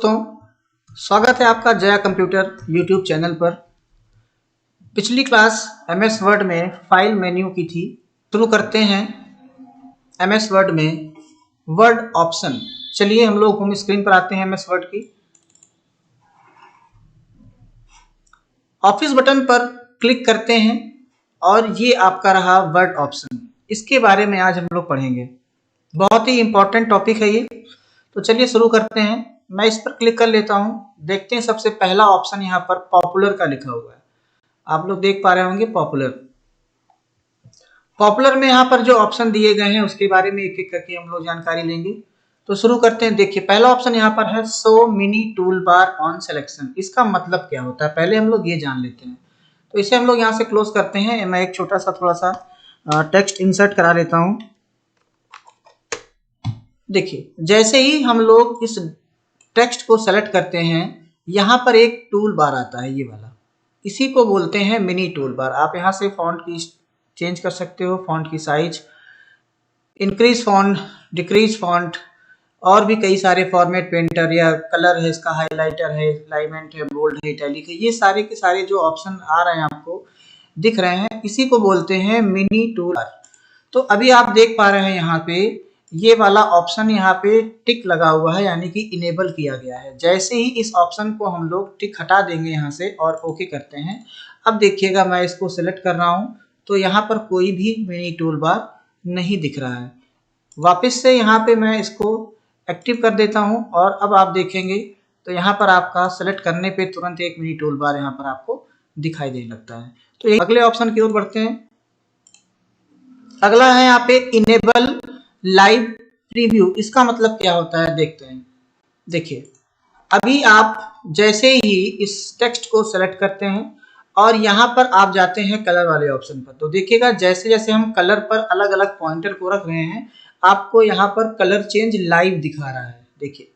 दोस्तों, स्वागत है आपका जया कंप्यूटर यूट्यूब चैनल पर। पिछली क्लास एमएस वर्ड में फाइल मेन्यू की थी। शुरू करते हैं एमएस वर्ड में वर्ड ऑप्शन। चलिए हम लोग होम स्क्रीन पर आते हैं एमएस वर्ड की। ऑफिस बटन पर क्लिक करते हैं और ये आपका रहा वर्ड ऑप्शन। इसके बारे में आज हम लोग पढ़ेंगे। बहुत ही इंपॉर्टेंट टॉपिक है ये। तो चलिए शुरू करते हैं। मैं इस पर क्लिक कर लेता हूँ। देखते हैं सबसे पहला ऑप्शन यहाँ पर पॉपुलर का लिखा हुआ है। आप लोग देख पा रहे होंगे पॉपुलर में यहाँ पर जो ऑप्शन दिए गए हैं उसके बारे में एक एक करके हम लोग जानकारी लेंगे। तो शुरू करते हैं। देखिए पहला ऑप्शन यहाँ पर है show mini tool bar on selection. इसका मतलब क्या होता है पहले हम लोग ये जान लेते हैं। तो इसे हम लोग यहाँ से क्लोज करते हैं। मैं एक छोटा सा थोड़ा सा टेक्स्ट इंसर्ट करा लेता हूँ। देखिए जैसे ही हम लोग इस टेक्स्ट को सेलेक्ट करते हैं यहाँ पर एक टूल बार आता है, ये वाला। इसी को बोलते हैं मिनी टूल बार। आप यहाँ से फॉन्ट की चेंज कर सकते हो, फॉन्ट की size, increase font, decrease font, और भी कई सारे फॉर्मेट, पेंटर या कलर है, इसका हाइलाइटर है, अलाइनमेंट है, बोल्ड है, इटैलिक है। ये सारे के सारे जो ऑप्शन आ रहे हैं आपको दिख रहे हैं, इसी को बोलते हैं मिनी टूल बार। तो अभी आप देख पा रहे हैं यहाँ पे ये वाला ऑप्शन यहाँ पे टिक लगा हुआ है, यानी कि इनेबल किया गया है। जैसे ही इस ऑप्शन को हम लोग टिक हटा देंगे यहाँ से और ओके करते हैं, अब देखिएगा मैं इसको सिलेक्ट कर रहा हूँ तो यहाँ पर कोई भी मिनी टूल बार नहीं दिख रहा है। वापस से यहाँ पे मैं इसको एक्टिव कर देता हूँ और अब आप देखेंगे तो यहाँ पर आपका सेलेक्ट करने पे तुरंत एक मिनी टूल बार यहाँ पर आपको दिखाई देने लगता है। तो अगले ऑप्शन की ओर बढ़ते हैं। अगला है यहाँ पे इनेबल लाइव प्रीव्यू। इसका मतलब क्या होता है देखते हैं। देखिए अभी आप जैसे ही इस टेक्स्ट को सेलेक्ट करते हैं और यहाँ पर आप जाते हैं कलर वाले ऑप्शन पर, तो देखिएगा जैसे जैसे हम कलर पर अलग अलग पॉइंटर को रख रहे हैं आपको यहाँ पर कलर चेंज लाइव दिखा रहा है। देखिए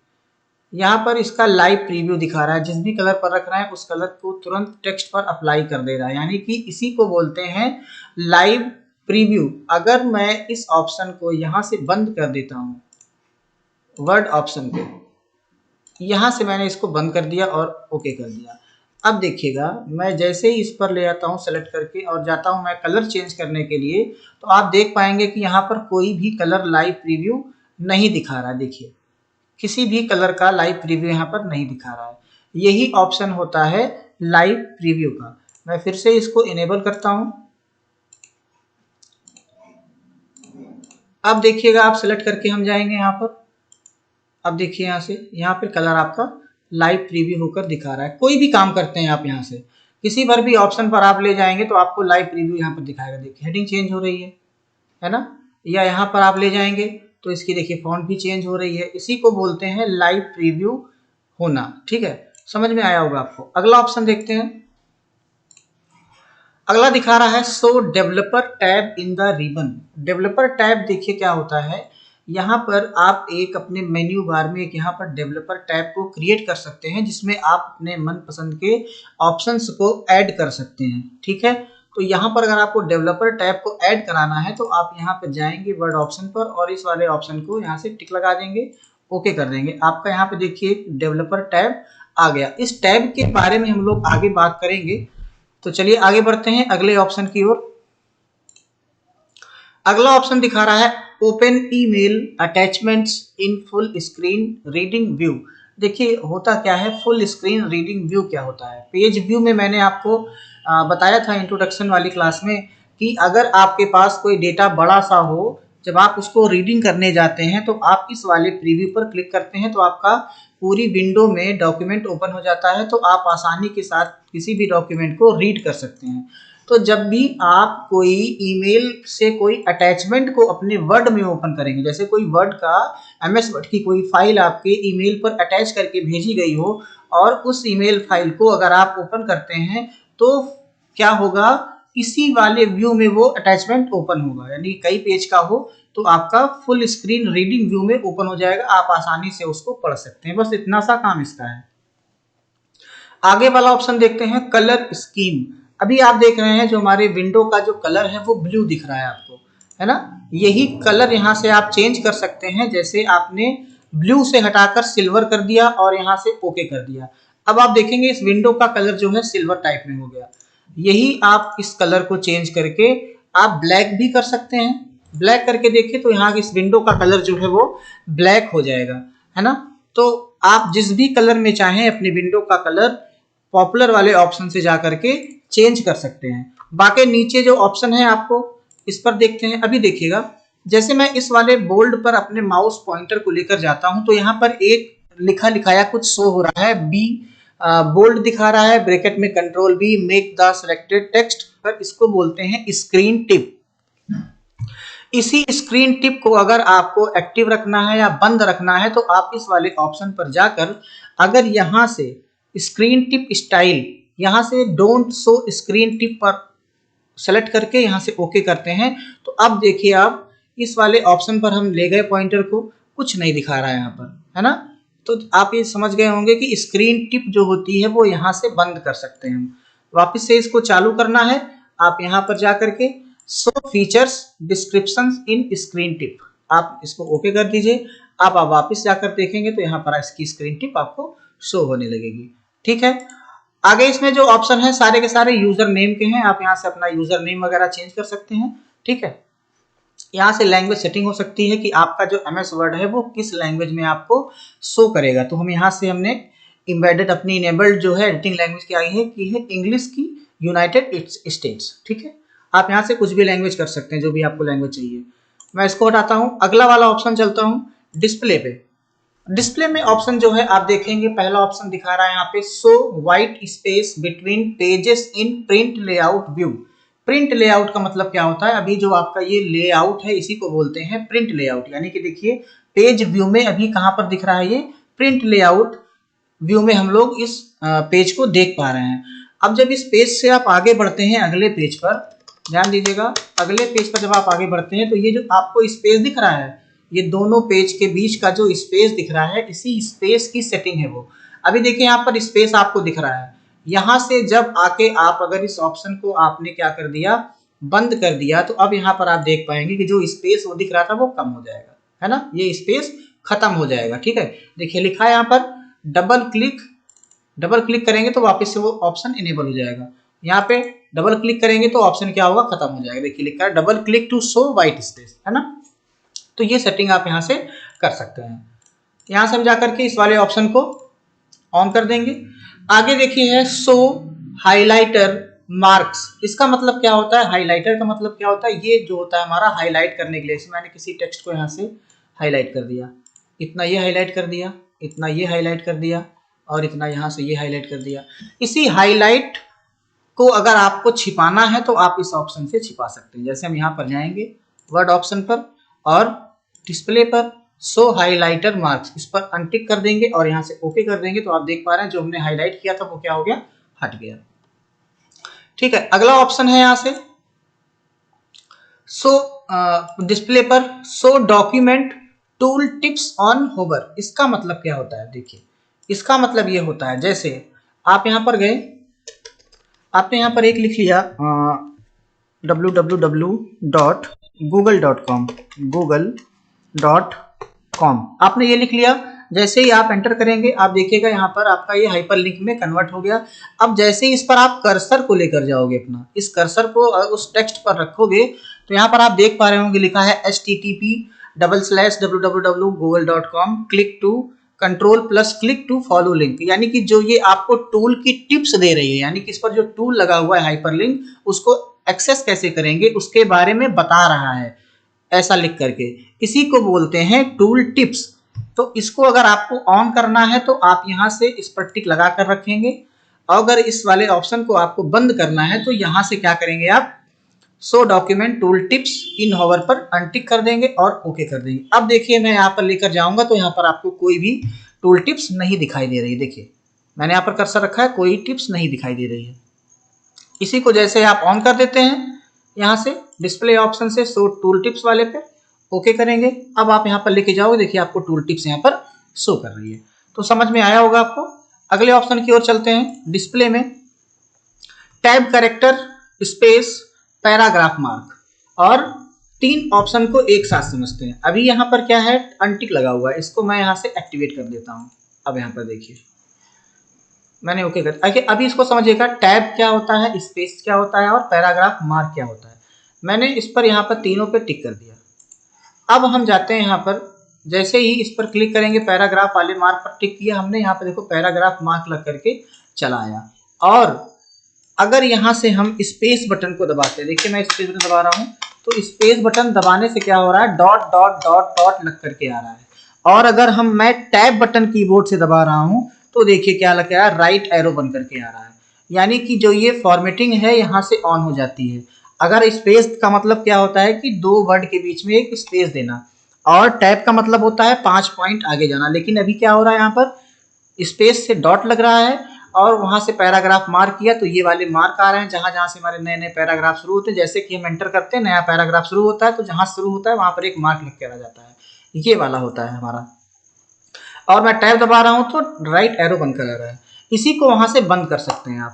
यहाँ पर इसका लाइव प्रीव्यू दिखा रहा है। जिस भी कलर पर रख रहा है उस कलर को तुरंत टेक्स्ट पर अप्लाई कर दे रहा है, यानी कि इसी को बोलते हैं लाइव प्रीव्यू। अगर मैं इस ऑप्शन को यहाँ से बंद कर देता हूँ, वर्ड ऑप्शन को यहाँ से मैंने इसको बंद कर दिया और ओके कर दिया। अब देखिएगा मैं जैसे ही इस पर ले आता हूँ सेलेक्ट करके और जाता हूँ मैं कलर चेंज करने के लिए, तो आप देख पाएंगे कि यहाँ पर कोई भी कलर लाइव प्रीव्यू नहीं दिखा रहा है। देखिए किसी भी कलर का लाइव प्रीव्यू यहाँ पर नहीं दिखा रहा है। यही ऑप्शन होता है लाइव प्रीव्यू का। मैं फिर से इसको इनेबल करता हूँ। अब देखिएगा आप सेलेक्ट करके हम जाएंगे यहाँ पर। अब देखिए यहाँ से यहाँ पे कलर आपका लाइव प्रीव्यू होकर दिखा रहा है। कोई भी काम करते हैं आप यहाँ से किसी पर भी ऑप्शन पर आप ले जाएंगे तो आपको लाइव प्रीव्यू यहाँ पर दिखाएगा। देखिए हेडिंग चेंज हो रही है ना, या यहाँ पर आप ले जाएंगे तो इसकी देखिए फॉन्ट भी चेंज हो रही है। इसी को बोलते हैं लाइव प्रीव्यू होना। ठीक है, समझ में आया होगा आपको। अगला ऑप्शन देखते हैं। अगला दिखा रहा है show developer tab in the ribbon. Developer tab देखिए क्या होता है, यहाँ पर आप एक अपने मेन्यू बार में एक यहाँ पर डेवलपर टैब को क्रिएट कर सकते हैं जिसमें आप अपने मनपसंद के ऑप्शंस को ऐड कर सकते हैं। ठीक है, तो यहाँ पर अगर आपको डेवलपर टैब को ऐड कराना है तो आप यहाँ पर जाएंगे वर्ड ऑप्शन पर और इस वाले ऑप्शन को यहाँ से टिक लगा देंगे, ओके कर देंगे। आपका यहाँ पे देखिए डेवलपर टैब आ गया। इस टैब के बारे में हम लोग आगे बात करेंगे। तो चलिए आगे बढ़ते हैं अगले ऑप्शन की ओर। अगला ऑप्शन दिखा रहा है open email attachments in full screen reading view. देखिए होता क्या है फुल स्क्रीन रीडिंग व्यू क्या होता है। पेज व्यू में मैंने आपको बताया था इंट्रोडक्शन वाली क्लास में कि अगर आपके पास कोई डेटा बड़ा सा हो, जब आप उसको रीडिंग करने जाते हैं तो आप इस वाले प्रीव्यू पर क्लिक करते हैं तो आपका पूरी विंडो में डॉक्यूमेंट ओपन हो जाता है, तो आप आसानी के साथ किसी भी डॉक्यूमेंट को रीड कर सकते हैं। तो जब भी आप कोई ईमेल से कोई अटैचमेंट को अपने वर्ड में ओपन करेंगे, जैसे कोई वर्ड का एमएस वर्ड की कोई फाइल आपके ईमेल पर अटैच करके भेजी गई हो और उस ईमेल फाइल को अगर आप ओपन करते हैं तो क्या होगा, इसी वाले व्यू में वो अटैचमेंट ओपन होगा। यानी कई पेज का हो तो आपका फुल स्क्रीन रीडिंग व्यू में ओपन हो जाएगा, आप आसानी से उसको पढ़ सकते हैं। बस इतना सा काम इसका है। आगे वाला ऑप्शन देखते हैं कलर स्कीम। अभी आप देख रहे हैं जो हमारे विंडो का जो कलर है वो ब्लू दिख रहा है आपको, है ना। यही कलर यहाँ से आप चेंज कर सकते हैं। जैसे आपने ब्लू से हटाकर सिल्वर कर दिया और यहाँ से ओके कर दिया। अब आप देखेंगे इस विंडो का कलर जो है सिल्वर टाइप में हो गया। यही आप इस कलर को चेंज करके आप ब्लैक भी कर सकते हैं। ब्लैक करके देखिए तो यहाँ इस विंडो का कलर जो है वो ब्लैक हो जाएगा, है ना। तो आप जिस भी कलर में चाहें अपने विंडो का कलर पॉपुलर वाले ऑप्शन से जा करके चेंज कर सकते हैं। बाकी नीचे जो ऑप्शन है आपको इस पर देखते हैं। अभी देखिएगा, जैसे मैं इस वाले बोल्ड पर अपने माउस पॉइंटर को लेकर जाता हूं तो यहाँ पर एक लिखा लिखाया कुछ शो हो रहा है, बी बोल्ड दिखा रहा है, ब्रैकेट में control B make the selected text, पर इसको बोलते हैं स्क्रीन टिप। इसी स्क्रीन टिप को अगर आपको एक्टिव रखना है या बंद रखना है तो आप इस वाले ऑप्शन पर जाकर अगर यहाँ से स्क्रीन टिप स्टाइल, यहाँ से डोंट शो स्क्रीन टिप पर सेलेक्ट करके यहाँ से ओके करते हैं तो अब देखिए आप इस वाले ऑप्शन पर हम ले गए पॉइंटर को, कुछ नहीं दिखा रहा है यहाँ पर, है ना। तो आप ये समझ गए होंगे कि स्क्रीन टिप जो होती है वो यहाँ से बंद कर सकते हैं। वापस से इसको चालू करना है, आप यहाँ पर जा करके शो फीचर्स डिस्क्रिप्शंस इन स्क्रीन टिप, आप इसको ओके कर दीजिए। आप वापस जाकर देखेंगे तो यहाँ पर इसकी स्क्रीन टिप आपको शो होने लगेगी। ठीक है, आगे इसमें जो ऑप्शन है सारे के सारे यूजर नेम के हैं, आप यहाँ से अपना यूजर नेम वगैरह चेंज कर सकते हैं। ठीक है, यहाँ से लैंग्वेज सेटिंग हो सकती है कि आपका जो MS वर्ड है वो किस लैंग्वेज में आपको शो करेगा। तो हम यहाँ से हमने एम्बेडेड अपनी इनेबल्ड जो है एडिटिंग लैंग्वेज की आई है कि है इंग्लिश की यूनाइटेड स्टेट्स। ठीक है, आप यहाँ से कुछ भी लैंग्वेज कर सकते हैं, जो भी आपको लैंग्वेज चाहिए। मैं इसको हटाता हूँ, अगला वाला ऑप्शन चलता हूँ डिस्प्ले पे। डिस्प्ले में ऑप्शन जो है आप देखेंगे पहला ऑप्शन दिखा रहा है यहाँ पे show white space between pages in print layout view. Print layout का मतलब क्या होता है, अभी जो आपका ये लेआउट है इसी को बोलते हैं प्रिंट लेआउट। यानी कि देखिए पेज व्यू में अभी कहाँ पर दिख रहा है, ये प्रिंट लेआउट व्यू में हम लोग इस पेज को देख पा रहे हैं। अब जब इस पेज से आप आगे बढ़ते हैं अगले पेज पर, ध्यान दीजिएगा, अगले पेज पर जब आप आगे बढ़ते हैं तो ये जो आपको स्पेस दिख रहा है, ये दोनों पेज के बीच का जो स्पेस दिख रहा है, इसी स्पेस की सेटिंग है वो। अभी देखिए यहाँ पर स्पेस आपको दिख रहा है, यहाँ से जब आके आप अगर इस ऑप्शन को आपने क्या कर दिया, बंद कर दिया, तो अब यहाँ पर आप देख पाएंगे कि जो स्पेस वो दिख रहा था वो कम हो जाएगा, है ना, ये स्पेस खत्म हो जाएगा। ठीक है, देखिए लिखा है यहाँ पर डबल क्लिक करेंगे तो वापस से वो ऑप्शन इनेबल हो जाएगा। यहाँ पे डबल क्लिक करेंगे तो ऑप्शन क्या होगा, खत्म हो जाएगा। देखिए लिखा है double click to show white space, है ना। तो ये सेटिंग आप यहाँ से कर सकते हैं। यहाँ से हम जाकर के इस वाले ऑप्शन को ऑन कर देंगे। आगे देखिए है शो हाइलाइटर मार्क्स। इसका मतलब क्या होता है, हाइलाइटर का मतलब क्या होता है, ये जो होता है हमारा हाईलाइट करने के लिए। मैंने किसी टेक्स्ट को यहाँ से हाईलाइट कर दिया, इतना ये हाईलाइट कर दिया, इतना ये हाईलाइट कर दिया और इतना यहाँ से ये हाईलाइट कर दिया। इसी हाईलाइट को अगर आपको छिपाना है तो आप इस ऑप्शन से छिपा सकते हैं। जैसे हम यहाँ पर जाएंगे वर्ड ऑप्शन पर और डिस्प्ले पर शो हाइलाइटर मार्क्स, इस पर अनटिक कर देंगे और यहाँ से ओके कर देंगे तो आप देख पा रहे हैं जो हमने हाईलाइट किया था वो क्या हो गया, हट गया। ठीक है, अगला ऑप्शन है यहाँ से शो डिस्प्ले पर show document tool tips on hover. इसका मतलब क्या होता है, देखिए इसका मतलब ये होता है, जैसे आप यहाँ पर गए, आपने यहाँ पर एक लिख लिया www.google.com आपने ये लिख लिया। जैसे ही आप एंटर करेंगे आप देखिएगा यहाँ पर आपका ये हाइपर लिंक में कन्वर्ट हो गया। अब जैसे ही इस पर आप कर्सर को लेकर जाओगे, अपना इस कर्सर को उस टेक्स्ट पर रखोगे तो यहाँ पर आप देख पा रहे होंगे लिखा है http://www.google.com click to control plus click to follow link. यानी कि जो ये आपको टूल की टिप्स दे रही है, यानी कि इस पर जो टूल लगा हुआ है हाइपर लिंक, उसको एक्सेस कैसे करेंगे उसके बारे में बता रहा है, ऐसा लिख करके। इसी को बोलते हैं टूल टिप्स। तो इसको अगर आपको ऑन करना है तो आप यहाँ से इस पर टिक लगा कर रखेंगे। अगर इस वाले ऑप्शन को आपको बंद करना है तो यहाँ से क्या करेंगे, आप show document tool tips in hover पर अनटिक कर देंगे और ओके कर देंगे। अब देखिए मैं यहाँ पर लेकर जाऊंगा तो यहाँ पर आपको कोई भी टूल टिप्स नहीं दिखाई दे रही। देखिए मैंने यहाँ पर कर्सर रखा है, कोई टिप्स नहीं दिखाई दे रही है। इसी को जैसे आप ऑन कर देते हैं, यहाँ से डिस्प्ले ऑप्शन से शो टूल टिप्स वाले पे ओके करेंगे। अब आप यहाँ पर लेके जाओगे, देखिए आपको टूल टिप्स यहाँ पर शो कर रही है। तो समझ में आया होगा आपको। अगले ऑप्शन की ओर चलते हैं। डिस्प्ले में tab character space paragraph mark और तीन ऑप्शन को एक साथ समझते हैं। अभी यहाँ पर क्या है, अनटिक लगा हुआ है, इसको मैं यहाँ से एक्टिवेट कर देता हूँ। अब यहाँ पर देखिए मैंने ओके कर दिया। अभी इसको समझिएगा, टैब क्या होता है, स्पेस क्या होता है और पैराग्राफ मार्क क्या होता है। मैंने इस पर यहाँ पर तीनों पे टिक कर दिया। अब हम जाते हैं यहाँ पर, जैसे ही इस पर क्लिक करेंगे पैराग्राफ वाले मार्क पर टिक किया हमने, यहाँ पर देखो पैराग्राफ मार्क लग करके चला आया। और अगर यहाँ से हम स्पेस बटन को दबाते हैं, देखिए मैं स्पेस बटन दबा रहा हूँ, तो स्पेस बटन दबाने से क्या हो रहा है, डॉट डॉट डॉट डॉट लग करके आ रहा है। और अगर मैं टैब बटन कीबोर्ड से दबा रहा हूँ तो देखिए क्या लग रहा है, राइट एरो बन करके आ रहा है। यानी कि जो ये फॉर्मेटिंग है यहाँ से ऑन हो जाती है। अगर स्पेस का मतलब क्या होता है कि दो वर्ड के बीच में एक स्पेस देना, और टैब का मतलब होता है 5 पॉइंट आगे जाना। लेकिन अभी क्या हो रहा है, यहाँ पर स्पेस से डॉट लग रहा है और वहां से पैराग्राफ मार्क किया तो ये वाले मार्क आ रहे हैं जहां जहां से हमारे नए नए पैराग्राफ शुरू होते हैं। जैसे कि हम एंटर करते हैं, नया पैराग्राफ शुरू होता है तो जहां शुरू होता है वहां पर एक मार्क लिख के आ जाता है, ये वाला होता है हमारा। और मैं टैब दबा रहा हूं तो राइट एरो बनकर आ रहा है। इसी को वहां से बंद कर सकते हैं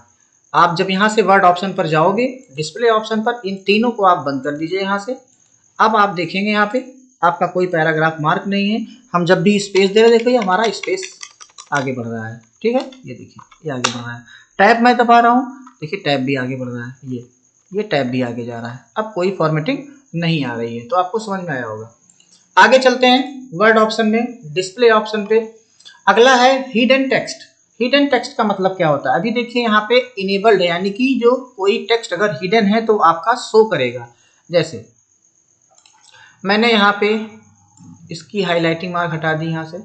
आप जब यहाँ से वर्ड ऑप्शन पर जाओगे, डिस्प्ले ऑप्शन पर, इन तीनों को आप बंद कर दीजिए यहाँ से। अब आप देखेंगे यहाँ पे आपका कोई पैराग्राफ मार्क नहीं है। हम जब भी स्पेस दे रहे हैं, देखो ये हमारा स्पेस आगे बढ़ रहा है, ठीक है, ये देखिए ये आगे बढ़ रहा है। टैब मैं दबा रहा हूँ, देखिए टैब भी आगे बढ़ रहा है, ये टैब भी आगे जा रहा है। अब कोई फॉर्मेटिंग नहीं आ रही है, तो आपको समझ में आया होगा। आगे चलते हैं वर्ड ऑप्शन में, डिस्प्ले ऑप्शन पे। अगला है हिडन टेक्स्ट। हिडन टेक्स्ट का मतलब क्या होता है, अभी देखिए यहाँ पे इनेबल्ड है, यानी कि जो कोई टेक्स्ट अगर हिडन है तो आपका शो करेगा। जैसे मैंने यहाँ पे इसकी हाईलाइटिंग मार्क हटा दी, यहाँ से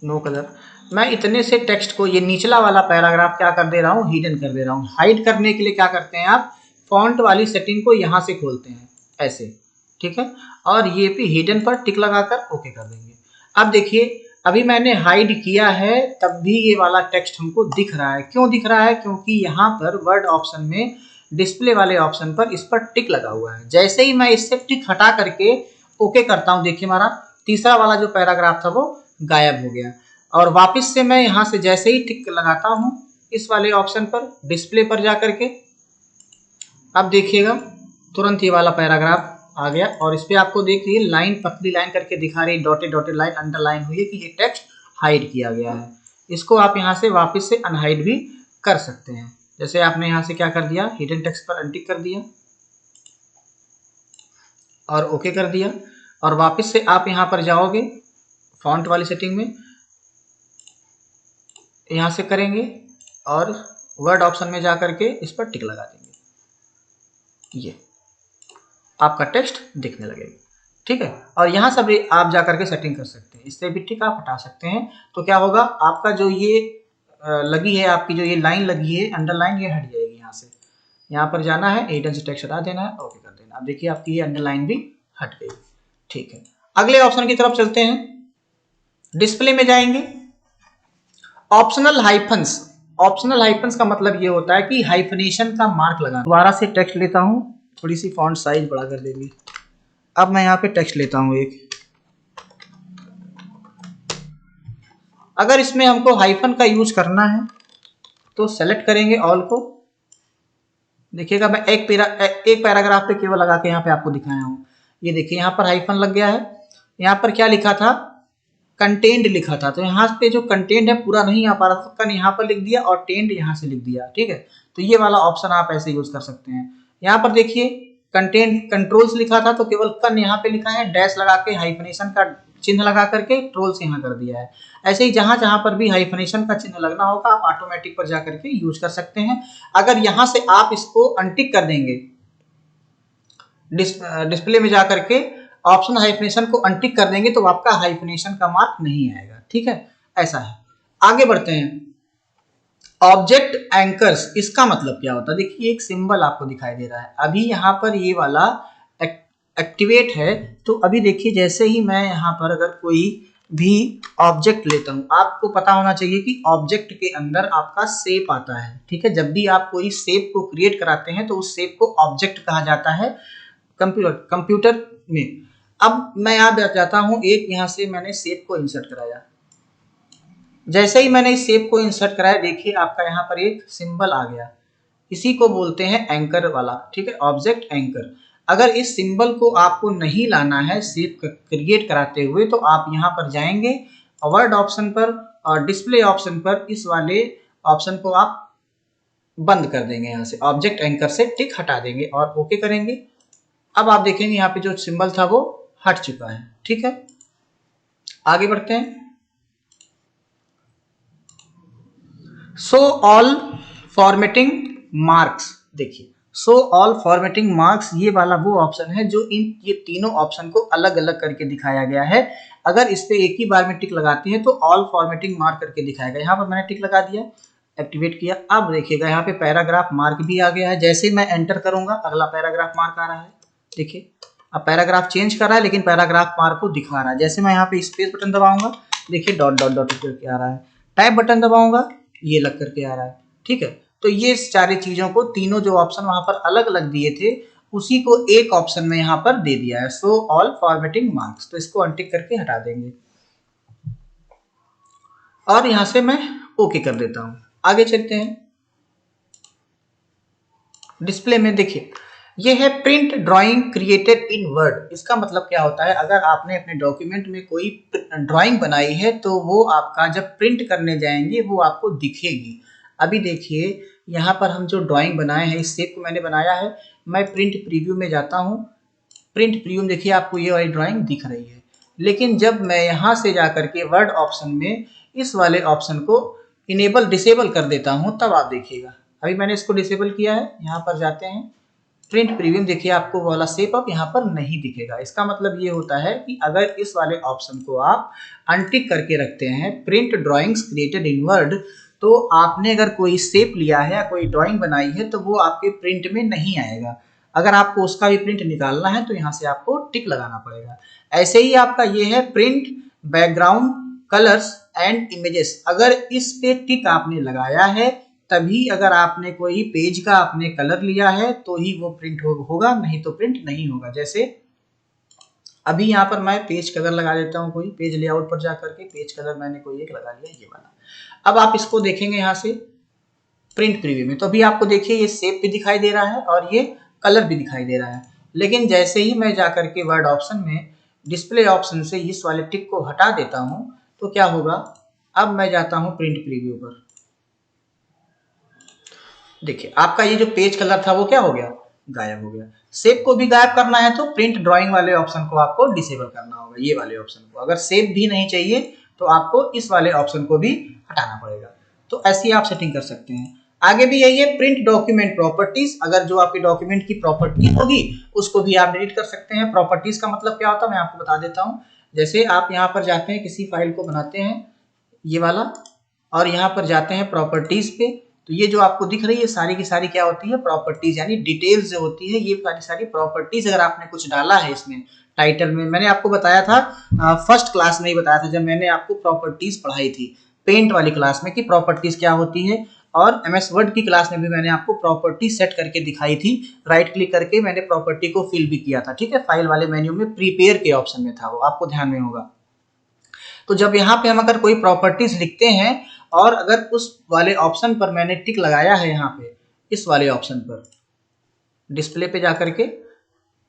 नो कलर। मैं इतने से टेक्स्ट को, ये निचला वाला पैराग्राफ क्या कर दे रहा हूँ, हिडन कर दे रहा हूँ। हाइड करने के लिए क्या करते हैं आप, फॉन्ट वाली सेटिंग को यहाँ से खोलते हैं ऐसे, ठीक है, और ये भी हिडन पर टिक लगाकर ओके कर देंगे। अब देखिए अभी मैंने हाइड किया है तब भी ये वाला टेक्स्ट हमको दिख रहा है। क्यों दिख रहा है, क्योंकि यहाँ पर वर्ड ऑप्शन में डिस्प्ले वाले ऑप्शन पर इस पर टिक लगा हुआ है। जैसे ही मैं इससे टिक हटा करके ओके करता हूँ, देखिए हमारा तीसरा वाला जो पैराग्राफ था वो गायब हो गया। और वापस से मैं यहाँ से जैसे ही टिक लगाता हूँ इस वाले ऑप्शन पर, डिस्प्ले पर जा करके, अब देखिएगा तुरंत ये वाला पैराग्राफ आ गया। और इस पे आपको देखिए लाइन, पतली लाइन करके दिखा रही, डॉटेड डॉटेड लाइन अंडरलाइन हुई है कि ये टेक्स्ट हाइड किया गया है। इसको आप यहाँ से वापस से अनहाइड भी कर सकते हैं। जैसे आपने यहाँ से क्या कर दिया, हिडन टेक्स्ट पर अनटिक कर दिया और ओके कर दिया, और वापस से आप यहाँ पर जाओगे फॉन्ट वाली सेटिंग में, यहाँ से करेंगे और वर्ड ऑप्शन में जा करके इस पर टिक लगा देंगे, ये आपका टेक्स्ट दिखने लगेगा, ठीक है। और यहाँ से भी आप जा करके सेटिंग कर सकते हैं, इससे भी टिक आप हटा सकते हैं। तो क्या होगा, आपका जो ये लगी है, आपकी जो ये लाइन लगी है अंडरलाइन, ये हट जाएगी। यहाँ से यहाँ पर जाना है, हिडन से टेक्स्ट हटा देना है, ओके कर देना। अब देखिए आपकी ये अंडरलाइन भी हट गई, ठीक है। अगले ऑप्शन की तरफ चलते हैं, डिस्प्ले में जाएंगे, ऑप्शनल हाइफन्स। ऑप्शनल हाइफन्स का मतलब ये होता है कि हाइफनेशन का मार्क लगाना। दोबारा से टेक्स्ट लेता हूँ, थोड़ी सी फॉन्ट साइज बड़ा कर देंगे। अब मैं यहाँ पे टेक्स्ट लेता हूँ एक, अगर इसमें हमको हाइफन का यूज करना है तो सेलेक्ट करेंगे ऑल को। देखिएगा मैं एक पैराग्राफ पे केवल लगा के यहाँ पे आपको दिखाया हूँ। ये देखिए यहाँ पर हाइफन लग गया है। यहाँ पर क्या लिखा था, कंटेंट लिखा था, तो यहाँ पे जो कंटेंट है पूरा नहीं आ पा रहा था, कन यहाँ पर लिख दिया और टेंड यहाँ से लिख दिया, ठीक है। तो ये वाला ऑप्शन आप ऐसे यूज कर सकते हैं। यहाँ पर देखिए कंटेंट कंट्रोल्स लिखा था तो केवल कन यहाँ पे लिखा है, डैश लगा के हाइफनेशन का चिन्ह लगा करके ट्रोल्स यहाँ कर दिया है। ऐसे ही जहां जहां पर भी हाइफनेशन का चिन्ह लगना होगा आप ऑटोमेटिक पर जाकर के यूज कर सकते हैं। अगर यहां से आप इसको अनटिक कर देंगे, डिस्प्ले में जाकर के ऑप्शन हाइफनेशन को अनटिक कर देंगे तो आपका हाइफनेशन का मार्क नहीं आएगा, ठीक है, ऐसा है। आगे बढ़ते हैं, ऑब्जेक्ट एंकर्स, इसका मतलब क्या होता है, देखिए एक सिंबल आपको दिखाई दे रहा है, अभी यहाँ पर ये वाला एक्टिवेट है। तो अभी देखिए जैसे ही मैं यहाँ पर अगर कोई भी ऑब्जेक्ट लेता हूँ, आपको पता होना चाहिए कि ऑब्जेक्ट के अंदर आपका शेप आता है, ठीक है। जब भी आप कोई शेप को क्रिएट कराते हैं तो उस शेप को ऑब्जेक्ट कहा जाता है कंप्यूटर में। अब मैं यहाँ जाता हूँ, एक यहाँ से मैंने शेप को इंसर्ट कराया। जैसे ही मैंने इस शेप को इंसर्ट कराया, देखिए आपका यहाँ पर एक सिंबल आ गया, इसी को बोलते हैं एंकर वाला, ठीक है, ऑब्जेक्ट एंकर। अगर इस सिंबल को आपको नहीं लाना है शेप क्रिएट कराते हुए, तो आप यहाँ पर जाएंगे वर्ड ऑप्शन पर और डिस्प्ले ऑप्शन पर इस वाले ऑप्शन को आप बंद कर देंगे। यहाँ से ऑब्जेक्ट एंकर से टिक हटा देंगे और ओके करेंगे। अब आप देखेंगे यहाँ पे जो सिंबल था वो हट चुका है। ठीक है, आगे बढ़ते हैं। Show all formatting marks. देखिए, शो ऑल फॉर्मेटिंग मार्क्स ये वाला वो ऑप्शन है जो ये तीनों ऑप्शन को अलग अलग करके दिखाया गया है। अगर इस पे एक ही बार में टिक लगाते हैं तो ऑल फॉर्मेटिंग मार्क करके दिखाएगा। यहाँ पर मैंने टिक लगा दिया, एक्टिवेट किया। अब देखिएगा यहाँ पे पैराग्राफ मार्क भी आ गया है। जैसे मैं एंटर करूंगा अगला पैराग्राफ मार्क आ रहा है। देखिए, अब पैराग्राफ चेंज कर रहा है लेकिन पैराग्राफ मार्क को दिखा रहा है। जैसे मैं यहाँ पे स्पेस बटन दबाऊंगा, देखिए डॉट डॉट डॉट करके आ रहा है। टाइप बटन दबाऊंगा, ये लग करके आ रहा है। ठीक है, तो ये सारी चीजों को तीनों जो ऑप्शन वहां पर अलग अलग दिए थे उसी को एक ऑप्शन में यहाँ पर दे दिया है, शो ऑल फॉर्मेटिंग मार्क्स। तो इसको अनटिक करके हटा देंगे और यहां से मैं ओके कर देता हूं। आगे चलते हैं। डिस्प्ले में देखिए ये है print drawing created in word. इसका मतलब क्या होता है, अगर आपने अपने डॉक्यूमेंट में कोई ड्राइंग बनाई है तो वो आपका जब प्रिंट करने जाएंगे वो आपको दिखेगी। अभी देखिए यहाँ पर हम जो ड्राइंग बनाए हैं, इस शेप को मैंने बनाया है। मैं प्रिंट प्रीव्यू में जाता हूँ। प्रिंट प्रीव्यू में देखिए आपको ये वाली ड्राइंग दिख रही है, लेकिन जब मैं यहाँ से जा करके वर्ड ऑप्शन में इस वाले ऑप्शन को इनेबल डिसेबल कर देता हूँ तब आप देखिएगा। अभी मैंने इसको डिसेबल किया है, यहाँ पर जाते हैं प्रिंट प्रीव्यू, देखिए आपको वाला शेप अब यहाँ पर नहीं दिखेगा। इसका मतलब ये होता है कि अगर इस वाले ऑप्शन को आप अनटिक करके रखते हैं, print drawings created in word, तो आपने अगर कोई शेप लिया है या कोई ड्राइंग बनाई है तो वो आपके प्रिंट में नहीं आएगा। अगर आपको उसका भी प्रिंट निकालना है तो यहाँ से आपको टिक लगाना पड़ेगा। ऐसे ही आपका ये है print background colours and images. अगर इस पे टिक आपने लगाया है तभी, अगर आपने कोई पेज का आपने कलर लिया है तो ही वो प्रिंट होगा, नहीं तो प्रिंट नहीं होगा। जैसे अभी यहाँ पर मैं पेज कलर लगा देता हूँ, कोई पेज लेआउट पर जाकर के पेज कलर मैंने कोई एक लगा लिया, ये वाला। अब आप इसको देखेंगे यहाँ से प्रिंट प्रीव्यू में, तो अभी आपको देखिए ये शेप भी दिखाई दे रहा है और ये कलर भी दिखाई दे रहा है। लेकिन जैसे ही मैं जाकर के वर्ड ऑप्शन में डिस्प्ले ऑप्शन से इस वाले टिक को हटा देता हूँ तो क्या होगा, अब मैं जाता हूँ प्रिंट प्रीव्यू पर। देखिए आपका ये जो पेज कलर था वो क्या हो गया, गायब हो गया। शेप को भी गायब करना है तो प्रिंट ड्राइंग वाले ऑप्शन को आपको डिसेबल करना होगा, ये वाले ऑप्शन को। अगर शेप भी नहीं चाहिए तो आपको इस वाले ऑप्शन को भी हटाना पड़ेगा। तो ऐसी आप सेटिंग कर सकते हैं। आगे भी यही है प्रिंट डॉक्यूमेंट प्रॉपर्टीज। अगर जो आपके डॉक्यूमेंट की प्रॉपर्टी होगी उसको भी आप डिलीट कर सकते हैं। प्रॉपर्टीज का मतलब क्या होता है मैं आपको बता देता हूँ। जैसे आप यहाँ पर जाते हैं, किसी फाइल को बनाते हैं ये वाला, और यहाँ पर जाते हैं प्रॉपर्टीज पे, तो ये जो आपको दिख रही है सारी की सारी क्या होती है, प्रॉपर्टीज, यानी डिटेल्स जो होती है ये सारी सारी प्रॉपर्टीज। अगर आपने कुछ डाला है इसमें टाइटल में, मैंने आपको बताया था फर्स्ट क्लास में ही बताया था जब मैंने आपको प्रॉपर्टीज पढ़ाई थी पेंट वाली क्लास में कि प्रॉपर्टीज क्या होती है, और एमएस वर्ड की क्लास में भी मैंने आपको प्रॉपर्टी सेट करके दिखाई थी। राइट क्लिक करके मैंने प्रॉपर्टी को फिल भी किया था। ठीक है, फाइल वाले मेन्यू में प्रीपेयर के ऑप्शन में था वो, आपको ध्यान में होगा। तो जब यहाँ पे हम अगर कोई प्रॉपर्टीज लिखते हैं और अगर उस वाले ऑप्शन पर मैंने टिक लगाया है, यहाँ पे इस वाले ऑप्शन पर डिस्प्ले पे जाकर के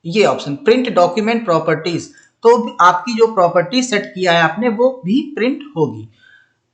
ये ऑप्शन प्रिंट डॉक्यूमेंट प्रॉपर्टीज, तो आपकी जो प्रॉपर्टी सेट किया है आपने वो भी प्रिंट होगी।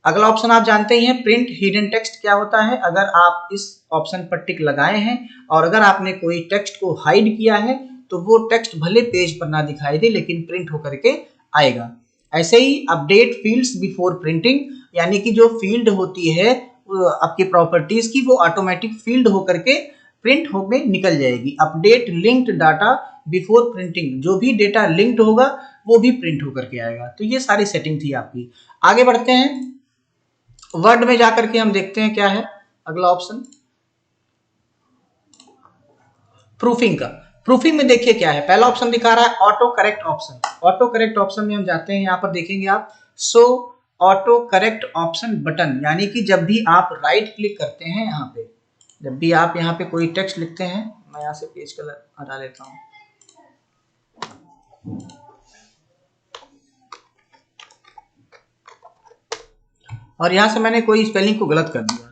अगला ऑप्शन आप जानते ही हैं प्रिंट हिडन टेक्स्ट क्या होता है। अगर आप इस ऑप्शन पर टिक लगाए हैं और अगर आपने कोई टेक्स्ट को हाइड किया है तो वो टेक्स्ट भले पेज पर ना दिखाई दे लेकिन प्रिंट होकर के आएगा। ऐसे ही अपडेट फील्ड्स बिफोर प्रिंटिंग, यानी कि जो फील्ड होती है आपकी प्रॉपर्टीज की वो ऑटोमेटिक फील्ड होकर के प्रिंट होकर निकल जाएगी। Update linked data before printing, जो भी डेटा लिंक्ड होगा वो भी प्रिंट होकर के आएगा। तो ये सारी सेटिंग थी आपकी। आगे बढ़ते हैं, वर्ड में जाकर के हम देखते हैं क्या है अगला ऑप्शन, प्रूफिंग का। प्रूफिंग में देखिए क्या है, पहला ऑप्शन दिखा रहा है auto correct option. Auto correct option में हम जाते हैं, यहाँ पर देखेंगे आप show auto correct option button, यानी कि जब भी आप राइट क्लिक करते हैं यहाँ पे, जब भी आप यहाँ पे कोई टेक्स्ट लिखते हैं, मैं यहाँ से पेज कलर हटा लेता हूँ, और यहाँ से मैंने कोई स्पेलिंग को गलत कर दिया।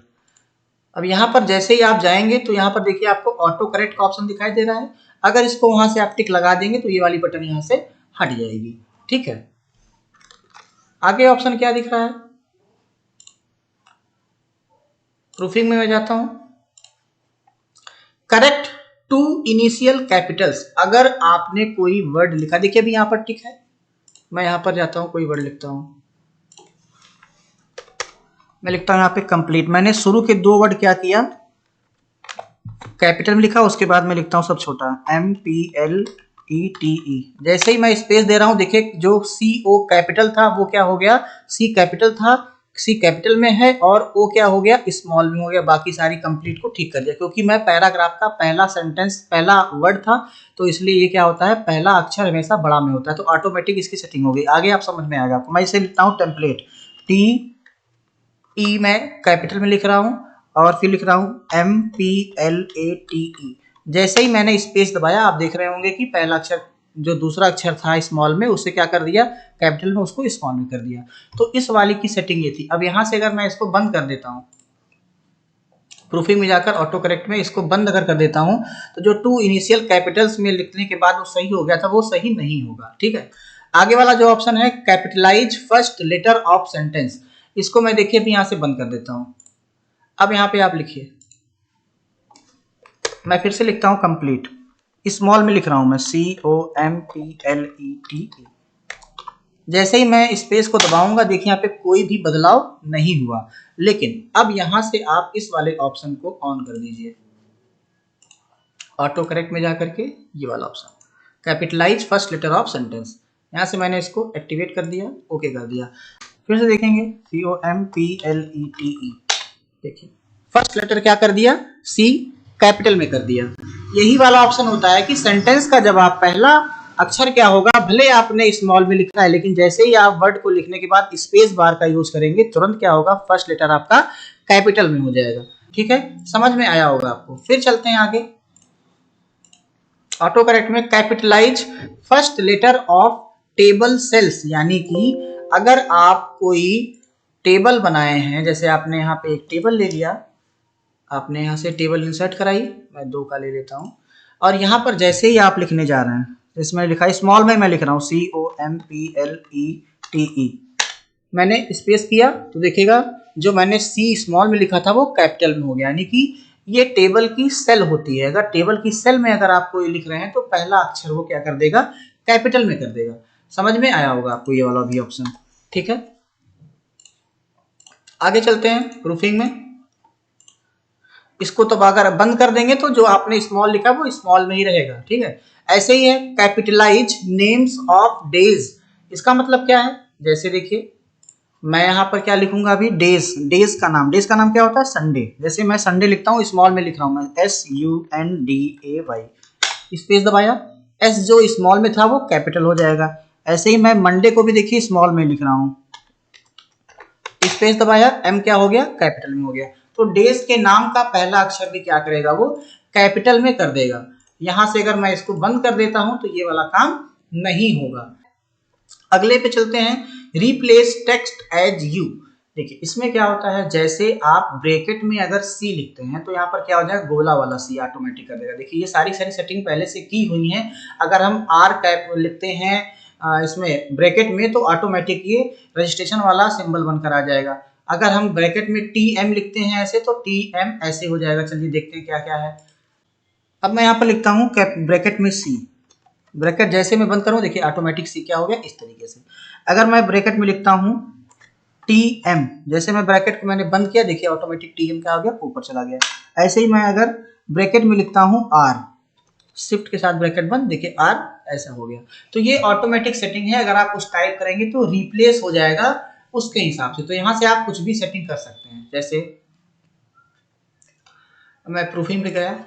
अब यहाँ पर जैसे ही आप जाएंगे तो यहाँ पर देखिए आपको ऑटो करेक्ट का ऑप्शन दिखाई दे रहा है। अगर इसको वहां से आप टिक लगा देंगे तो ये वाली बटन यहाँ से हट जाएगी। ठीक है, आगे ऑप्शन क्या दिख रहा है, प्रूफिंग में मैं जाता हूं, करेक्ट टू इनिशियल कैपिटल्स। अगर आपने कोई वर्ड लिखा, देखिए अभी यहां पर टिक है, मैं यहां पर जाता हूं, कोई वर्ड लिखता हूं, मैं लिखता हूं यहां पे कंप्लीट। मैंने शुरू के 2 वर्ड क्या किया, कैपिटल में लिखा, उसके बाद मैं लिखता हूं सब छोटा, MPLETE। जैसे ही मैं स्पेस दे रहा हूं, देखिए जो CO कैपिटल था वो क्या हो गया, C कैपिटल था, C कैपिटल में है, और O क्या हो गया, स्मॉल में हो गया। बाकी सारी कंप्लीट को ठीक कर दिया, क्योंकि मैं पैराग्राफ का पहला सेंटेंस पहला वर्ड था, तो इसलिए ये क्या होता है, पहला अक्षर हमेशा बड़ा में होता है, तो ऑटोमेटिक इसकी सेटिंग हो गई। आगे आप समझ में आएगा आपको। मैं इसे लिखता हूँ टेम्पलेट, TE मैं कैपिटल में लिख रहा हूँ, और फिर लिख रहा हूं MPLATE। जैसे ही मैंने स्पेस दबाया, आप देख रहे होंगे कि पहला अक्षर जो दूसरा अक्षर था स्मॉल में, उससे क्या कर दिया, कैपिटल में उसको स्मॉल में कर दिया। तो इस वाली की सेटिंग ये थी। अब यहां से अगर मैं इसको बंद कर देता हूं, प्रूफिंग में जाकर ऑटो करेक्ट में इसको बंद अगर कर देता हूं, तो जो 2 इनिशियल कैपिटल्स में लिखने के बाद वो सही हो गया था, वो सही नहीं होगा। ठीक है, आगे वाला जो ऑप्शन है, capitalise first letter of sentence, इसको मैं देखिए अभी यहां से बंद कर देता हूं। अब यहाँ पे आप लिखिए, मैं फिर से लिखता हूँ कंप्लीट, स्मॉल में लिख रहा हूँ मैं, COMPLETE। जैसे ही मैं स्पेस को दबाऊंगा, देखिए यहाँ पे कोई भी बदलाव नहीं हुआ। लेकिन अब यहाँ से आप इस वाले ऑप्शन को ऑन कर दीजिए, ऑटो करेक्ट में जाकर के ये वाला option, capitalise first letter of sentence, यहाँ से मैंने इसको एक्टिवेट कर दिया, ओके कर दिया। फिर से देखेंगे, COMPLETE, देखिए फर्स्ट लेटर क्या कर दिया, C कैपिटल में कर दिया। यही वाला ऑप्शन होता है कि सेंटेंस का जब आप पहला अक्षर क्या होगा, भले आपने स्मॉल में लिखा है, लेकिन जैसे ही आप वर्ड को लिखने के बाद स्पेस बार का यूज करेंगे, तुरंत क्या होगा, फर्स्ट लेटर आपका कैपिटल में हो जाएगा। ठीक है, समझ में आया होगा आपको। फिर चलते हैं आगे, ऑटो करेक्ट में capitalise first letter of table cells, यानी कि अगर आप कोई टेबल बनाए हैं, जैसे आपने यहाँ पे एक टेबल ले लिया, आपने यहाँ से टेबल इंसर्ट कराई, मैं 2 का ले लेता हूँ, और यहाँ पर जैसे ही आप लिखने जा रहे हैं, इसमें लिखा है स्मॉल में मैं लिख रहा हूँ COMPLETE, मैंने स्पेस किया तो देखिएगा जो मैंने C स्मॉल में लिखा था वो कैपिटल में हो गया। यानी कि ये टेबल की सेल होती है, अगर टेबल की सेल में अगर आप कोई लिख रहे हैं तो पहला अक्षर वो क्या कर देगा, कैपिटल में कर देगा। समझ में आया होगा आपको ये वाला भी ऑप्शन। ठीक है, आगे चलते हैं प्रूफिंग में। इसको तो अगर बंद कर देंगे तो जो आपने स्मॉल लिखा वो स्मॉल में ही रहेगा। ठीक है, ऐसे ही है कैपिटलाइज नेम्स ऑफ डेज, इसका मतलब क्या है, जैसे देखिए मैं यहाँ पर क्या लिखूंगा अभी, डेज, डेज का नाम, डेज का नाम क्या होता है, संडे। जैसे मैं संडे लिखता हूँ, स्मॉल में लिख रहा हूँ मैं, SUNDAY, स्पेस दबाया, S जो स्मॉल में था वो कैपिटल हो जाएगा। ऐसे ही मैं मंडे को भी देखिए स्मॉल में लिख रहा हूँ, स्पेस दबाया, M क्या हो गया, कैपिटल में हो गया। तो डेज के नाम का पहला अक्षर भी क्या करेगा, वो कैपिटल में कर देगा। यहां से अगर मैं इसको बंद कर देता हूं तो ये वाला काम नहीं होगा। अगले पे चलते हैं, रिप्लेस टेक्स्ट एज यू। देखिए इसमें क्या होता है, जैसे आप ब्रैकेट में अगर C लिखते हैं तो यहाँ पर क्या हो जाएगा, गोला वाला C ऑटोमेटिक कर देगा। देखिए ये सारी सेटिंग पहले से की हुई है। अगर हम R कैप लिखते हैं इसमें ब्रैकेट में, तो ऑटोमेटिक ये रजिस्ट्रेशन वाला सिंबल बनकर आ जाएगा। अगर हम ब्रैकेट में TM लिखते हैं ऐसे, तो TM ऐसे हो जाएगा। चलिए देखते हैं क्या क्या है। अब मैं यहाँ पर लिखता हूँ ब्रैकेट में C, ब्रैकेट जैसे मैं बंद करूँ, देखिए ऑटोमेटिक C क्या हो गया, इस तरीके से। अगर मैं ब्रैकेट में लिखता हूँ TM, जैसे मैं ब्रैकेट को मैंने बंद किया, देखिए ऑटोमेटिक TM क्या हो गया, ऊपर चला गया। ऐसे ही मैं अगर ब्रैकेट में लिखता हूँ R, शिफ्ट के साथ ब्रैकेट बंद, देखिए R ऐसा हो गया। तो ये ऑटोमेटिक सेटिंग है, अगर आप कुछ टाइप करेंगे तो रिप्लेस हो जाएगा उसके हिसाब से। तो यहाँ से आप कुछ भी सेटिंग कर सकते हैं। जैसे मैं प्रूफिंग पे गया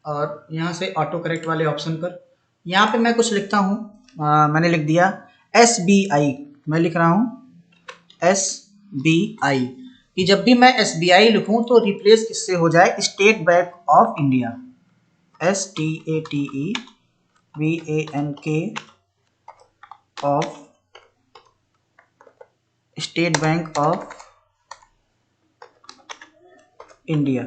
और यहाँ से ऑटो करेक्ट वाले ऑप्शन पर, यहाँ पे मैं कुछ लिखता हूँ, मैंने लिख दिया SBI, मैं लिख रहा हूँ SBI, कि जब भी मैं SBI लिखूं तो रिप्लेस किससे हो जाए, state bank of India, STATEBANK of, state bank of India,